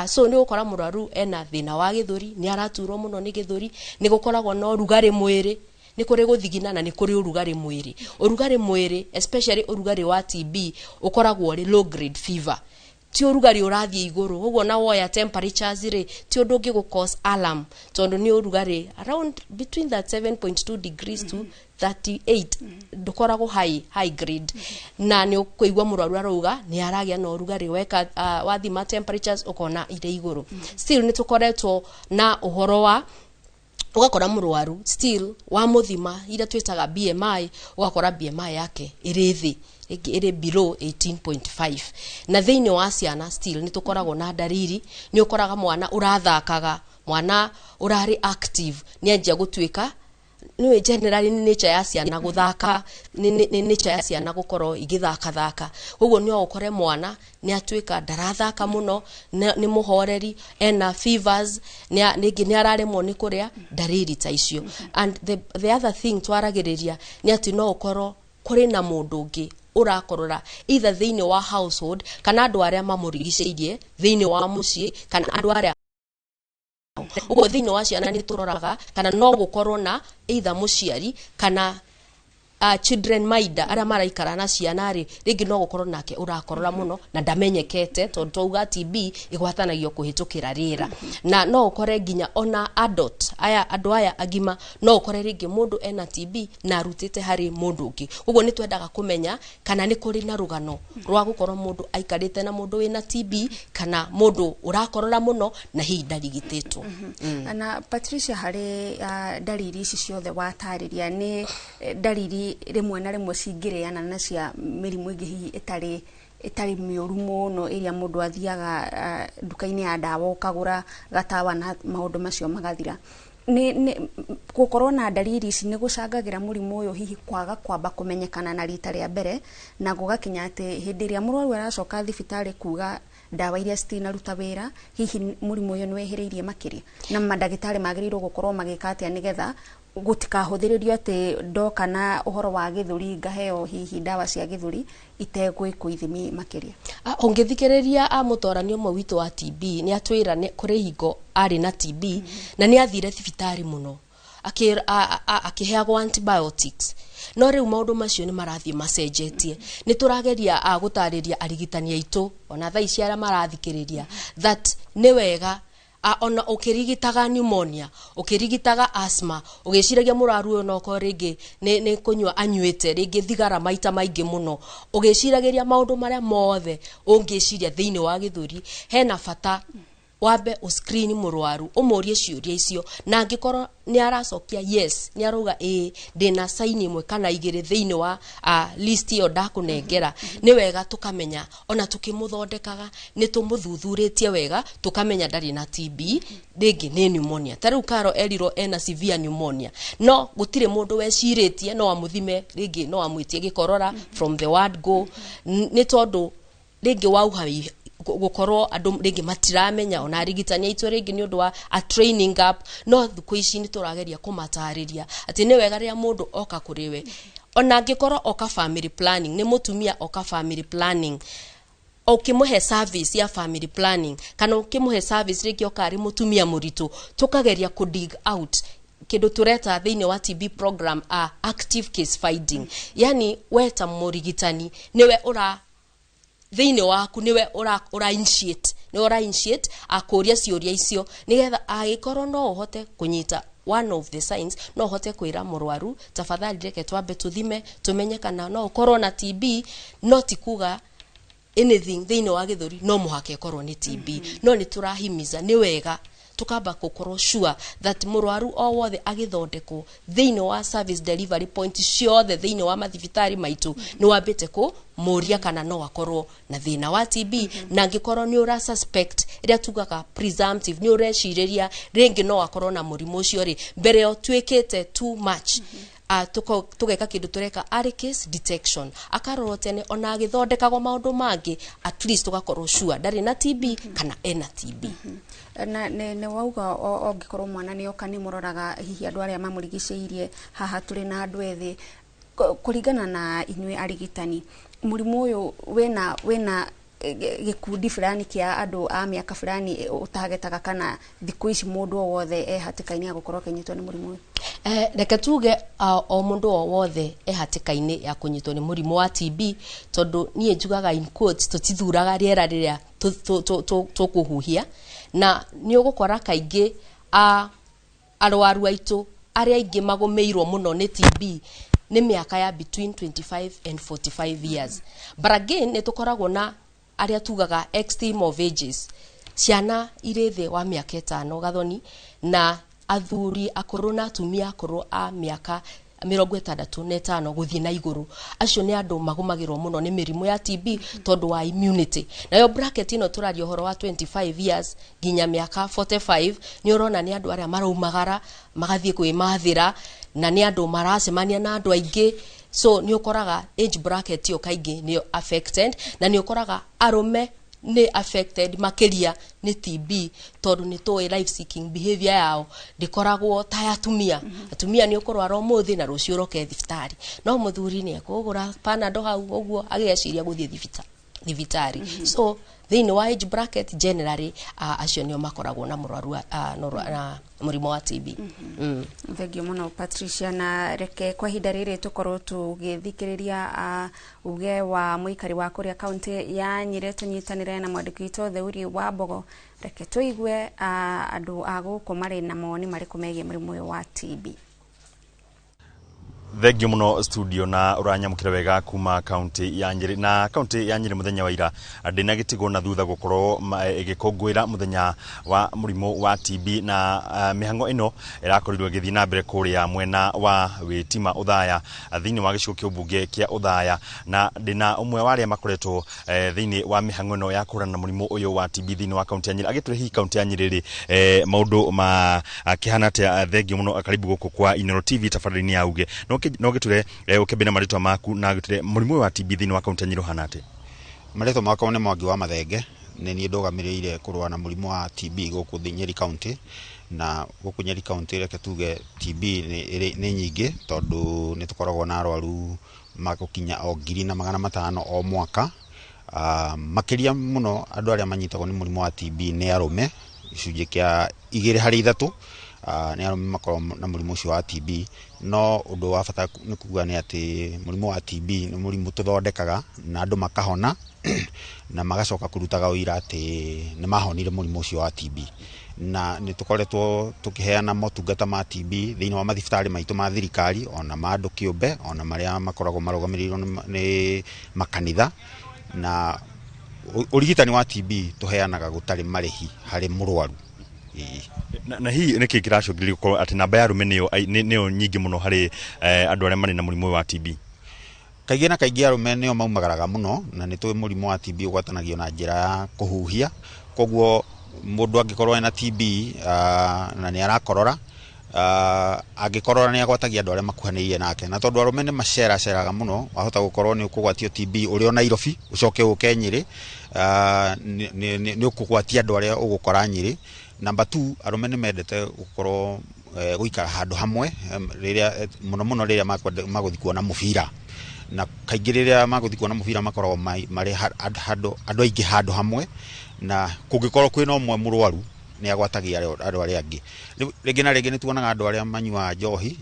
So ni ukora murwaru ena thina wa githuri ni araturwo muno ni githuri ni gukoragwo no rugari mwiri ni kuri guthigina na ni kuri urugari mwiri especially urugari wa TB ukoragwo ri low grade fever ti urugari urathie iguru uguo na woya temperatures ri ti undu ungi cause alarm tondu ni urugari around between that 7.2 degrees to 38 dukoragwo high grade na ni ukuigwa murwaru aruga ni aragia na urugari weka wathima temperatures ukona ire iguru still ni tukoretwo na uhoro wa ugakora murwaru still wa muthima ira twitaga BMI ugakora BMI yake iri thi iri below 18.5 na thiini wa ciana still ni tukoragwo na dariri ni ukoraga mwana urathakaga mwana urari active ni anjia gutuika ni generally ni nature ya ciana guthaka ni nature ya ciana gukoro igithaka uguo ni ukore mwana ni atuika ndarathaka muno ni muhoreri ena fevers ni araremwo ni kuria dariri ta icio and the other thing twaragiriria ni ati no ukoro kuri na mundu ungi urakorora either thiini wa household kana andu aria mamurigiceirie thiini wa mucii kana andu aria ugo thiini wa ciana ni turoraga kana no gukorwo na either muciari kana children maida aria maraikara na ciana ri ringi no gukorwo nake urakorora muno na ndamenyekete tondu twauga TB igwatanagio kuhitukira rira na no ukore nginya ona adult andu aya agima no ukore ringi mundu ena TB na arutite hari mundu ungi uguo ni twendaga kumenya kana ni kuri na rugano rwa gukorwo mundu aikarite na mundu wina TB kana mundu urakorora muno na hi ndarigititwo na Patricia hari dalili ici ciothe watariria ni dalili rimwe na rimwe cingiriana na cia mirimu ingi hihi itari mioru muno iria mundu athiaga duka-ini ya dawa ukagura gatawa na maundu macio magathira ni gukorwo na dalili ici ni gucangagira murimu uyu hihi kwaga kwamba kumenyekana na rita ria mbere na gugakinya ati hindi ria murwaru aracoka thibitari kuga dawa iria citinaruta wira hihi murimu uyu ni wehiriirie makiria na madagitari magirirwo gukorwo magika atia nigetha gutikahuthiririo ati ndoka na uhoro wa githuri ngaheo hihi dawa cia githuri itegwe kuithimi makiria ungithikiriria mutoranio mwe witu wa TB ni atwira kuri hingo ari na TB na ni athire thibitari muno akiheagwo antibiotics no riu maundu macio ni marathie macenjetie ni turageria gutariria arigitani aitu ona thaa ici aria marathikiriria that ni wega ona ukirigitaga pneumonia ukirigitaga asthma ugiciragia muraru uyu no ko ringi ni kunywa anyuite ringi thigara maita maingi muno ugiciragiria maundu maria mothe ungiciria thiini wa githuri hena fata wabe uscreen murwaru umurie ciuria icio na angikorwo ni aracokia yes ni aruga ndina sign imwe kana igire thiini wa list yo ndakunengera ni wega tukamenya ona tukimuthondekaga ni tumuthuthuritie wega tukamenya ndari na TB ringi ni pneumonia tariu karo eriro ena severe pneumonia no gutire mundu weciritie no amuthime ringi no amwitie gikorora from the word go ni tondu ringi wauha gukorwo andu ringi matiramenya ona arigitani aitu ringi ni undu wa a training up no thuku ici ni turageria kumatariria ati ni wega ria mundu oka kuriwe ona angikorwo oka family planning ni mutumia oka family planning ukimuhe service ya family planning kana ukimuhe service ringi oka ari mutumia muritu tukageria ku dig out kidu tureta thiini wa TB program active case finding yani weta murigitani niwe ura thiini waku niwe ura initiate akuria ciuria icio nigetha agikorwo no uhote kunyita one of the signs no uhote kwira murwaru tafadhali reke twambe tuthime tumenye kana no ukorwo na TB no tikuga anything thiini wa githuri no muhake korwo ni TB no ni turahimiza ni wega tukamba gukorwo sure that murwaru o wothe agithondeko thiini wa service delivery point ciothe thiini wa mathibitari maitu ni wambite ku muria kana no akorwo na thina wa TB na ngikorwo ni ura suspect ria tugaga presumptive ni urecireria ringi no akorwo na murimu ucio ri mbere yo twikite too much tugeka kindu tureka early case detection akarorwo tene ona agithondekagwo maundu mangi at least tugakorwo sure ndari na TB kana ena TB na ne wauga ongikorwo mwana ni oka ni muroraga hihi andu aria mamurigiceirie haha turi na andu ethi kuringana na inywe arigitani murimu uyu wena gikundi fulani kia andu a miaka fulani utagetaga kana thiku ici mundu wothe hatikaini ya gukorwo kenyitwo ni murimu uyu reke tuge o mundu o wothe ehatikaine ya kunyitwo ni murimu wa TB tondu nie njugaga in quotes tutithuraga riera riria tukuhuhia na ni ugukora kaingi arwaru aitu aria aingi magomeirwo muno ni TB ni miaka ya between 25 and 45 years. But again ne tukoragwo na aria tugaga extreme of ages, ciana ire the wa miaka 5 gathoni na athuri akuru na atumia akuru a miaka 65 guthie na iguru. Acio ni andu magumagirwo muno ni mirimu ya TB tondu wa immunity. Na yo bracket ino turario horo wa 25 years ginya miaka 45 ni urona ni andu aria maraumagara magathie kwimathira na ni andu maracemania na andu aingi. So ni ukoraga age bracket yo kaingi ni affected na ni ukoraga arume ni affected makeria ni TB tondu ni to life seeking behavior yao ndikoragwo ta ya atumia. Atumia ni ukorwa umuthi na rucio roke thibitari no muthuri ni akugura panado hau uguo ageciria guthie thibitari. So thini wa age bracket generally acio nio makoragwo na murwaru na murimo wa TB. Thegio muno Patricia, na reke kwa hinda riri tukorwo tugithikiriria uge wa muikari wa kuria county ya Nyeri tunyitanire na mwandiki witũ Theuri wa Mbogo. Reke tuigue andu aguko mari na moni mari kumegie murimu wa TB. Thegio muno studio na uranyamukira wega kuma county ya Nyeri. Na county ya Nyeri muthenya wa ira ndina gitigo na thutha gukorwo igikongwira muthenya wa murimo wa TB na mihango ino irakorirwo igithii na mbere kuria mwena wa Witima Uthaya thini wa gicigo kio bunge kia Uthaya, na ndina umwe wa aria makoretwo thini wa mihango ino ya kurana murimo uyu wa TB thini wa county ya Nyeri. Agiture hi county ya Nyeri maundu ma kihanate. Thegio muno karibu guku kwa Inoro TV tafadhali ya uge no giture ukebena maritwa maku na giture murimu wa TB thini wa county Nyeri hanate. Maritwa makwa ni Mwangi wa Mathenge, ni ni ndogamirire kurwa na murimu wa TB guku Nyeri county, na guku Nyeri county reke tuge TB ni nyingi tondu ni tukoragwo na arwaru magukinya o 2,500 o mwaka. Makiria muno andu aria manyitagwo ni murimu wa TB ni arume icunje kia 2/3 ni arume makorwo na murimu ucio wa TB. No undu wa bata ni kuga ni ati murimu wa TB ni murimu tuthondekaga na andu makahona na magacoka kurutaga uira ati ni mahonire murimu ucio wa TB. Na ni tukoretwo tukiheana motungata ma TB thini wa mathibitari maitu ma thirikari ona ma andu kiumbe ona maria makoragwo marugamirirwo ni makanitha. Na urigitani wa TB tuheanaga gutari marihi hari murwaru. Na hii niki kiracungirira ko ati namba ya arume niyo nyingi muno hari andu aria mari na murimu wa TB. Kaingĩ na kaingĩ arume nĩo maumagaraga muno na nĩ tũĩ mũrimũ wa TB ũgwatanagio na njĩra ya kũhuhia. Koguo mũndũ angĩkorwo ena TB na nĩ arakorora angĩkorora nĩ agwatagia andũ arĩa makuhanĩrĩirie nake. Na tondũ arume nĩ maceraceraga muno wahota gũkorwo nĩ ũkũgwatio TB ũrĩ o Nairobi ucoke ũke Nyeri, nĩ ũkũgwatia andũ arĩa ũgũkora Nyeri. Number 2, arume nĩ mendete gũkorwo gũikara handũ hamwe rĩrĩa muno rĩrĩa maguthi kuona mubira. Na kaingĩ rĩrĩa maguthi kuona mubira makoragwo marĩ andũ aingĩ handũ hamwe, na kũngĩkorwo kwĩna ũmwe mũrwaru nĩ agwatagia andũ arĩa angĩ. Rĩngĩ na rĩngĩ nĩ tuonaga andũ arĩa manyuaga njohi,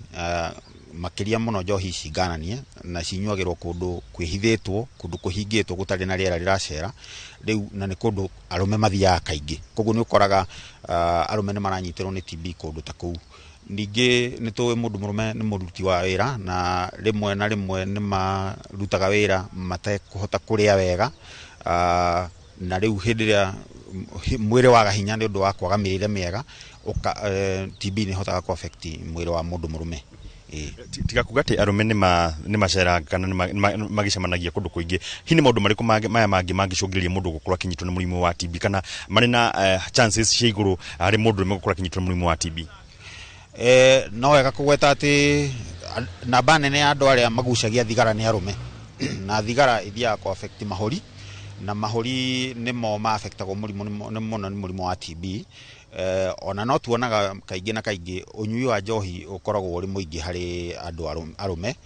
makiria muno njohi ici ngananie na cinyuagĩrwo kũndũ kwĩhithĩtwo, kũndũ kũhingĩtwo gũtarĩ na rĩera rĩracera rĩu, na nĩ kũndũ arume mathiaga kaingĩ. Koguo nĩ ũkoraga arume nĩ maranyitĩrwo nĩ TB kũndũ ta kũu. Ningĩ nĩ tũĩ mũndũ mũrume nĩ mũruti wa wĩra na rĩmwe na rĩmwe nĩ marutaga wĩra matekũhota kũrĩa wega, na rĩu hĩndĩ ĩrĩa mwĩrĩ waga hinya nĩ ũndũ wa kwaga mĩrĩre mĩega, TB nĩ hotaga ku affect mwĩrĩ wa mũndũ mũrume. Tiga kuga ati arume ni macera kana magicemanagia kundu kuingi. Hini maundu mariku maya mangi mangicungiriria mundu gukura kinyitwo ni murimu wa TB kana mari na chances cia iguru ari mundu gukura kinyitwo ni murimu wa TB? No wega kugweta ati namba nene ya andu aria magucagia thigara ni arume na thigara ithia ku affect mahori, na mahori nimo ma affectagwo murimu wa TB. Ona no tuonaga kaingĩ na kaingĩ unyui wa njohi ukoragwo uri muingi hari andu arume,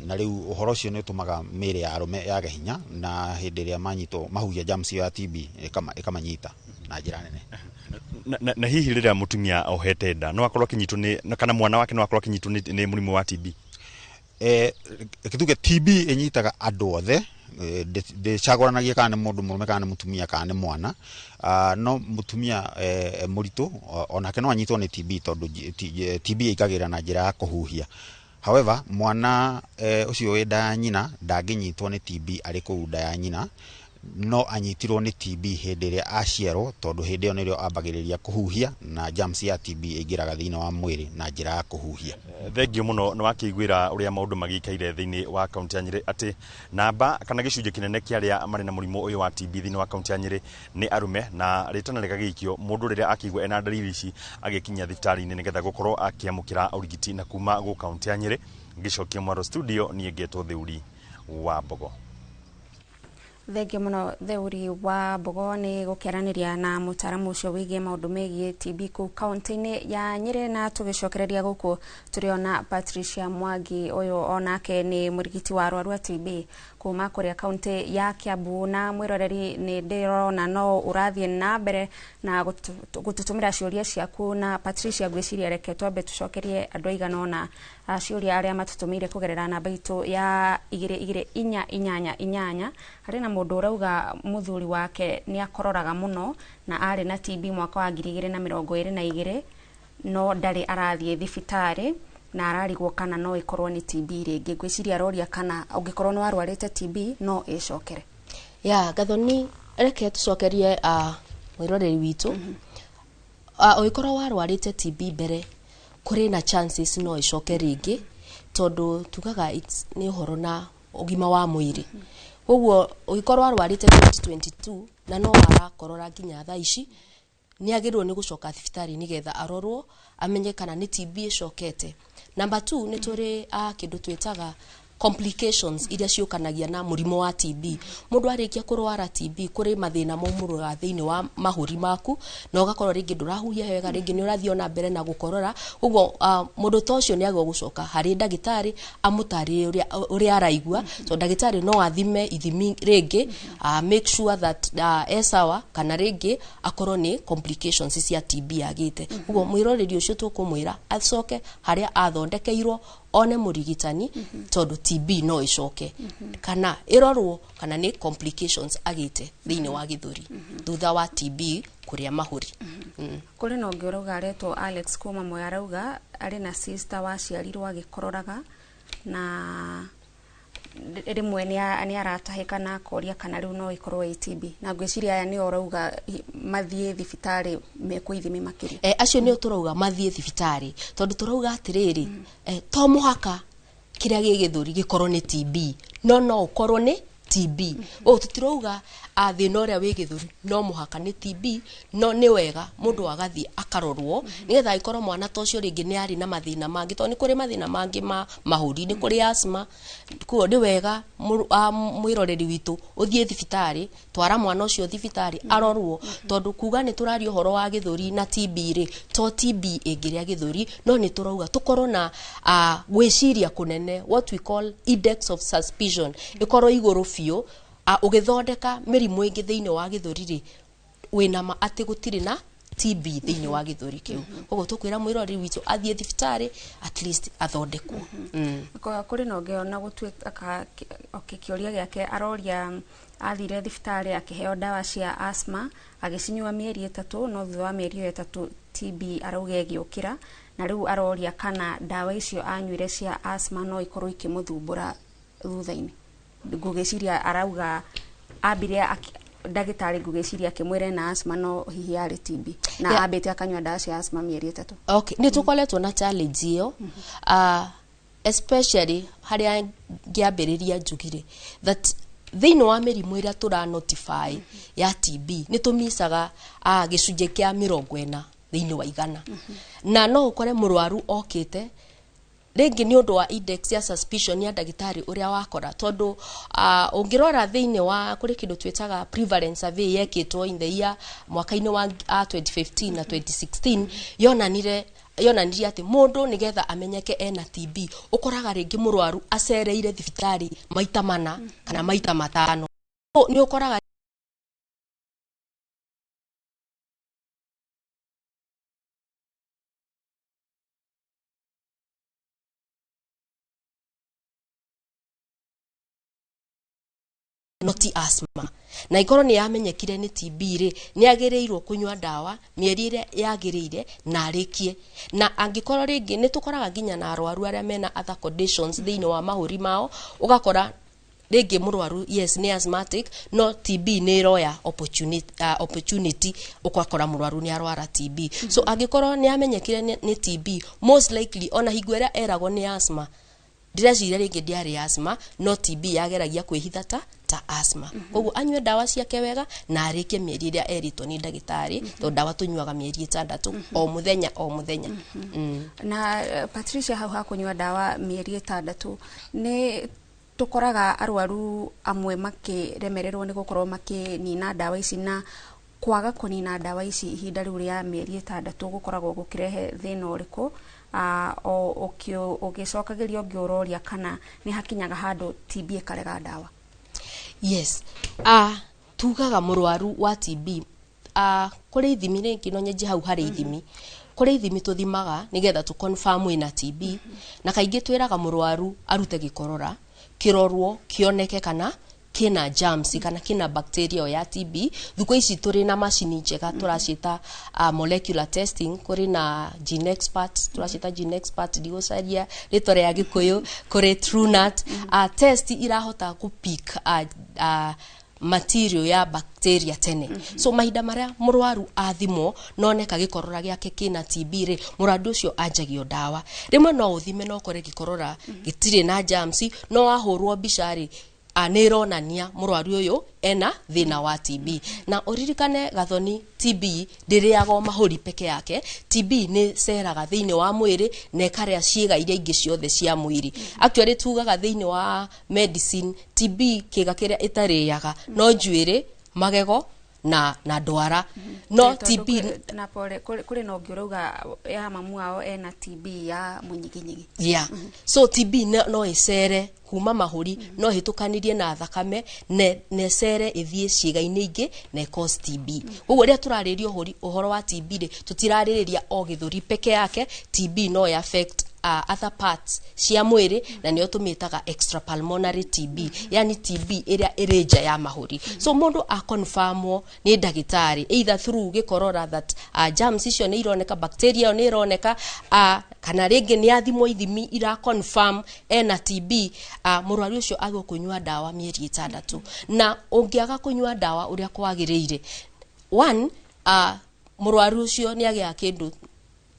na riu uhoro ucio ni utumaga mĩĩrĩ ya arume yage hinya na hĩndĩ ĩrĩa manyitwo mahuhia germs ya TB ikamanyita na njĩra nene. na hihi rĩrĩa mũtumia ohete nda no akorwo kinyitwo nĩ kana mwana wake no akorwo kinyitwo nĩ mũrimũ wa TB? Kituge TB inyitaga andũ othe, ndicagũranagia kana nĩ mũndũ mũrũme kana nĩ mũtumia kana nĩ mwana. No mũtumia mũritũ onake no anyitwo nĩ TB tondũ TB ĩkagĩra na njĩra ya kũhuhia. However, mwana ucio wĩ nda ya nyina ndangĩnyitwo nĩ TB arĩ kũu nda ya nyina, no anyitirwo nĩ TB hĩndĩ ĩrĩa aciarwo tondũ hĩndĩ ĩyo nĩrĩo ambagĩrĩria kũhuhia na germs ya TB ĩingĩraga thĩinĩ wa mwĩrĩ na njĩra ya kũhuhia. Thengio mũno nĩ wakĩiguĩra ũrĩa maũndũ magĩikaire thĩinĩ wa kaunti ya Nyĩrĩ atĩ namba kana gĩcunjĩ kĩnene kĩa arĩa marĩ na mũrimũ ũyũ wa TB thĩinĩ wa kaunti ya Nyĩrĩ nĩ arume, na rĩtana rĩgagĩikio mũndũ rĩrĩa akĩigua ena ndariri ici agĩkinya thibitarĩ-inĩ nĩgetha gũkorwo akĩamũkĩra ũrigiti na kuma gũ kaunti ya Nyĩrĩ. Ngĩcokia Mwaro studio niĩ ngetwo Theuri wa Mbogo. Thengio mũno Theuri wa Mbogo nĩ gũkĩaranĩria na mũtaramu ũcio wĩgiĩ maũndũ megiĩ TB kũu kaunti-inĩ ya Nyĩrĩ. Na tũgĩcokereria gũkũ tũrĩona Patricia Mwangi, ũyũ onake nĩ mũrigiti wa arwaru a TB kuma kũrĩa kaunti ya Kiambu. Na mwĩroreri nĩ ndĩrona no ũrathiĩ na mbere na gũtũtũmĩra ciũria ciaku, na Patricia ngwĩciria reke twambe tũcokerie andũ aigana ũna ciũria arĩa matũtũmĩire kũgerera namba itũ ya 2288. Harĩ na mũndũ ũrauga mũthuri wake nĩ akororaga mũno na arĩ na TB mwaka wa 2022 no ndarĩ arathiĩ thibitarĩ na ararigwo kana no ĩkorwo nĩ TB rĩngĩ. Ngwĩciria aroria kana ũngĩkorwo nĩ warwarĩte TB no ĩcokere. Gathoni reke tũcokerie mwĩroreri witũ. Ũngĩkorwo warwarĩte TB mbere kũrĩ na chances no ĩcoke rĩngĩ tondũ tugaga nĩ ũhoro na ũgima wa mwĩrĩ. Koguo ũngĩkorwo warwarĩte 2022 na no arakorora nginya thaa ici nĩ agĩrĩirwo nĩ gũcoka thibitarĩ nĩgetha arorwo amenye kana nĩ TB ĩcokete. Number 2 nĩ tũrĩ kĩndũ twĩtaga complications iria ciũkanagia na mũrimũ wa TB. Mũndũ arĩkia kũrwara TB kũrĩ mathĩna maumũraga thĩinĩ wa mahũri maku na ũgakorwo rĩngĩ ndũrahuhia wega, rĩngĩ nĩ ũrathiĩ ona mbere na gũkorora. Ũguo mũndũ ta ũcio nĩ agĩrĩirwo gũcoka harĩ ndagĩtarĩ amũtarĩrie ũrĩa araigua, so ndagĩtarĩ no athime ithimi rĩngĩ make sure that esawa kana rĩngĩ akorwo nĩ complications cia TB agĩte. Ũguo mwĩroreri ũcio tũkũmwĩra acoke harĩa athondekeirwo one mũrigitani tondũ TB no ĩcoke kana ĩrorwo kana nĩ complications agĩte thĩinĩ wa gĩthũri thutha wa TB kũrĩa mahũri. Kũrĩ na ũngĩ ũrauga aretwo Alex kuma Mwea, arauga arĩ na sister waciarirwo agĩkororaga na rĩmwe nĩ aratahĩka na akoria kana rĩu no ĩkorwo ĩ TB. Na ngwĩciria aya nĩo ũrauga mathiĩ thibitarĩ mekwo ithimi makĩria. Acio nĩo tũrauga mathiĩ thibitarĩ tondũ tũrauga atĩrĩrĩ, to mũhaka kĩrĩa gĩgĩthũri gĩkorwo nĩ TB no ũkorwo nĩ TB. Tũtirauga thĩna ũrĩa wĩ gĩthũri no mũhaka nĩ TB, no nĩ wega mũndũ agathiĩ akarorwo nĩgetha agĩkorwo mwana ta ũcio rĩngĩ nĩ arĩ na mathĩna mangĩ, tondũ nĩ kũrĩ mathĩna mangĩ ma mahũri, nĩ kũrĩ asthma. Kuo nĩ wega mwĩroreri witũ ũthiĩ thibitarĩ, twara mwana ũcio thibitarĩ arorwo, tondũ kuga nĩ tũraria ũhoro wa gĩthũri na TB rĩ, to TB ĩngĩrĩa gĩthũri, no nĩ tũrauga tũkorwo na gwĩciria kũnene, what we call index of suspicion ĩkorwo igũrũ biũ. Ũgĩthondeka mĩrimũ ĩngĩ thĩinĩ wa gĩthũri rĩ, wĩna ma atĩ gũtirĩ na TB thĩinĩ wa gĩthũri kĩu. Koguo tũkwĩra mwĩroreri witũ athiĩ thibitarĩ at least athondekwo. Kũrĩ na ũngĩ ona gũtuĩka kĩũria gĩake aroria athire thibitarĩ akĩheo ndawa cia asthma agĩcinyua mĩeri 3 no thutha wa mĩeri 3 TB arauga ĩgĩũkĩra, na rĩu aroria kana ndawa icio anyuire cia asthma no ikorwo ikĩmũthumbũra thutha-inĩ. Ngũgĩciria arauga ambire ndagĩtarĩ ngũgĩciria akĩmwĩra na asthma no hihi arĩ TB na ambĩte akanyua ndawa cia asthma mĩeri 3. Okay, nĩ tũkoretwo na challenge ĩyo especially harĩa ngĩambĩrĩria njugire that thĩinĩ wa mĩrimũ ĩrĩa tũra notify ya TB nĩ tũmicaga gĩcunjĩ kĩa 40 thĩinĩ wa 100 na no ũkore mũrwaru okĩte rĩngĩ nĩ ũndũ wa index ya suspicion ya ndagĩtarĩ ũrĩa wakora, tondũ ũngĩrora thĩinĩ wa kũrĩ kĩndũ twĩtaga prevalence survey yekĩtwo in the year mwaka-inĩ wa 2015 na 2016 yonanirie atĩ mũndũ nĩgetha amenyeke ena TB ũkoraga rĩngĩ mũrwaru acereire thibitarĩ maita 4 kana maita 5. Nĩ ũkoraga not asthma. Na ikorwo ni yamenyekire ni TB ri ni agireirwo kunywa ndawa mieri ire yagireire na arikie. Na angikorwo ringi ni tukoraga ginya na arwaru aria mena other conditions thiini wa mahuri mao, ugakora ringi murwaru yes ni asthmatic no TB ni roya opportunity ukakora murwaru ni arwara TB. So angikorwo ni amenyekire ni TB, most likely ona hingo ira eragwo ni asthma, direciria ringi ndiari asthma no TB yageragia kwihitha ta asthma. Koguo anywe dawa ciake wega na arikie mieri ira eritwo ni ndagitari, to dawa tunyuaga mieri 6 o muthenya. Na Patricia, hau hakunywa dawa mieri 6 ni tukoraga arwaru amwe makiremererwo ni gukorwo makinina dawa ici, na kwaga kunina dawa ici ihinda riu ria mieri 6 gukoragwo gukirehe thina uriku o ugicokagiria ungiuroria kana ni hakinyaga handu TB ikarega dawa? Yes. Tugaga murwaru wa TB kuri ithimi ringi no nyeje hau hari ithimi. Kuri ithimi tuthimaga nigetha tu confirm ina TB, na kaingi twiraga murwaru arute gikorora kirorwo kioneke kana kina germs kana kina bacteria ya TB. Thuko ici turi na machine njega turacita molecular testing, kuri na Gene Expert, turacita Gene Expert ndigocaria ritore ya Gikuyu, kuri TrueNat. Test irahota ku pick material ya bacteria tene. So mahinda maria murwaru athimo noneka gikorora giake kina TB ri, muradu ucio anjagio dawa. Rimwe no uthime no kore gikorora gitire na germs, no ahurwo bicari anironania murwaru uyu ena thina wa TB. Na uririkane gathoni, TB ndiriago mahuri peke yake. TB ni ceraga thiini wa mwiri na ikaria ciiga iria ingi ciothe cia mwiri. Actually tugaga thiini wa medicine TB kiga kiria itariaga no njuiri, magego na ndwara. No TB na pole kuri no ngiuruga ya mamu ao ena TB ya munyiginyigi. Yeah. So TB no icere kuma mahuri, no hitukanirie na thakame ne cere ithie ciiga-ini ingi na cause TB. Uguo ria turaririo uhoro wa TB ri tutirariria o githuri peke yake. TB no affect other parts cia mwiri na nio tumitaga extrapulmonary TB, yani TB iria ireja ya mahuri. So mundu a confirmwo ni ndagitari either through gikorora that germs icio ni ironeka, bacteria ni ironeka, kana ringi ni athimo ithimi ira confirm ena TB, murwaru ucio agwo kunywa dawa mieri 6. Na ungiaga kunywa dawa uria kwagiriire, one murwaru ucio ni agia kindu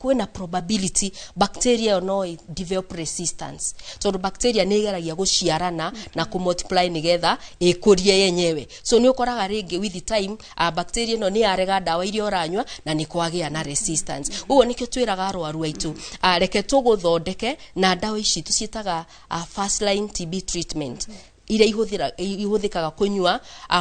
kwena probability bacteria no develop resistance. So bacteria ni igeragia guciarana na ku multiply nigetha ikurie yenyewe. So ni ukoraga ringi with the time bacteria no ni arega dawa iria uranywa na ni kwagia na resistance. Ugo nikyo twiraga arwaru aitu reke tuguthondeke na dawa ici tucietaga first line TB treatment ira ihuthikaga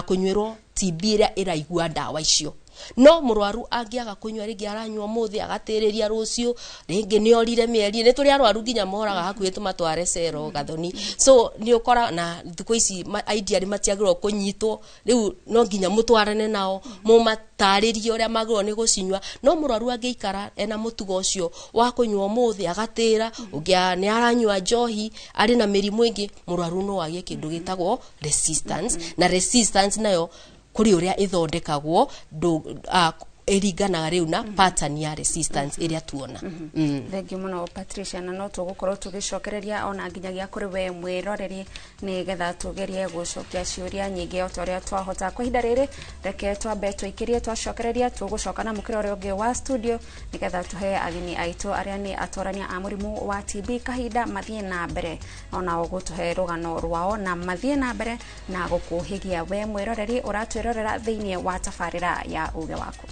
kunywirwo TB ira iraigua dawa icio. No murwaru angiaga kunywa ringi aranywa muthi agatiriria rucio ringi ni orire mieri, ni turi arwaru ginya moraga hakuhi tumatware cero gathoni. So ni ukora na thiko ici idea matiagirwo kunyitwo, riu no ginya mutwarane nao mumataririe uria magirwo ni gucinywa. No murwaru angiikara ena mutugo ucio wa kunywa muthi agatira ugia ni aranywa njohi ari na mirimu ingi, murwaru no agie kindu gitagwo resistance. Na resistance nayo kuri uria ithondekagwo eringanaga riu na pattern ya resistance iria tuona. Thank you muno Patricia, na no tugukorwo tugicokereria ona nginyagia kuri we mwiroreri ni getha tugerie gucokia ciuria nyingi o toria twahota. Kwa ihinda riri reke twambe twikirie twacokereria, tugucoka na mukiro uri ungi wa studio ni getha tuhe ageni aitu aria ni atorania a murimu wa TB kahinda mathie na mbere ona ugutuhe rugano rwao na mathie na mbere na gukuhigia we mwiroreri uratwirorera thiini wa tafarira ya uge waku.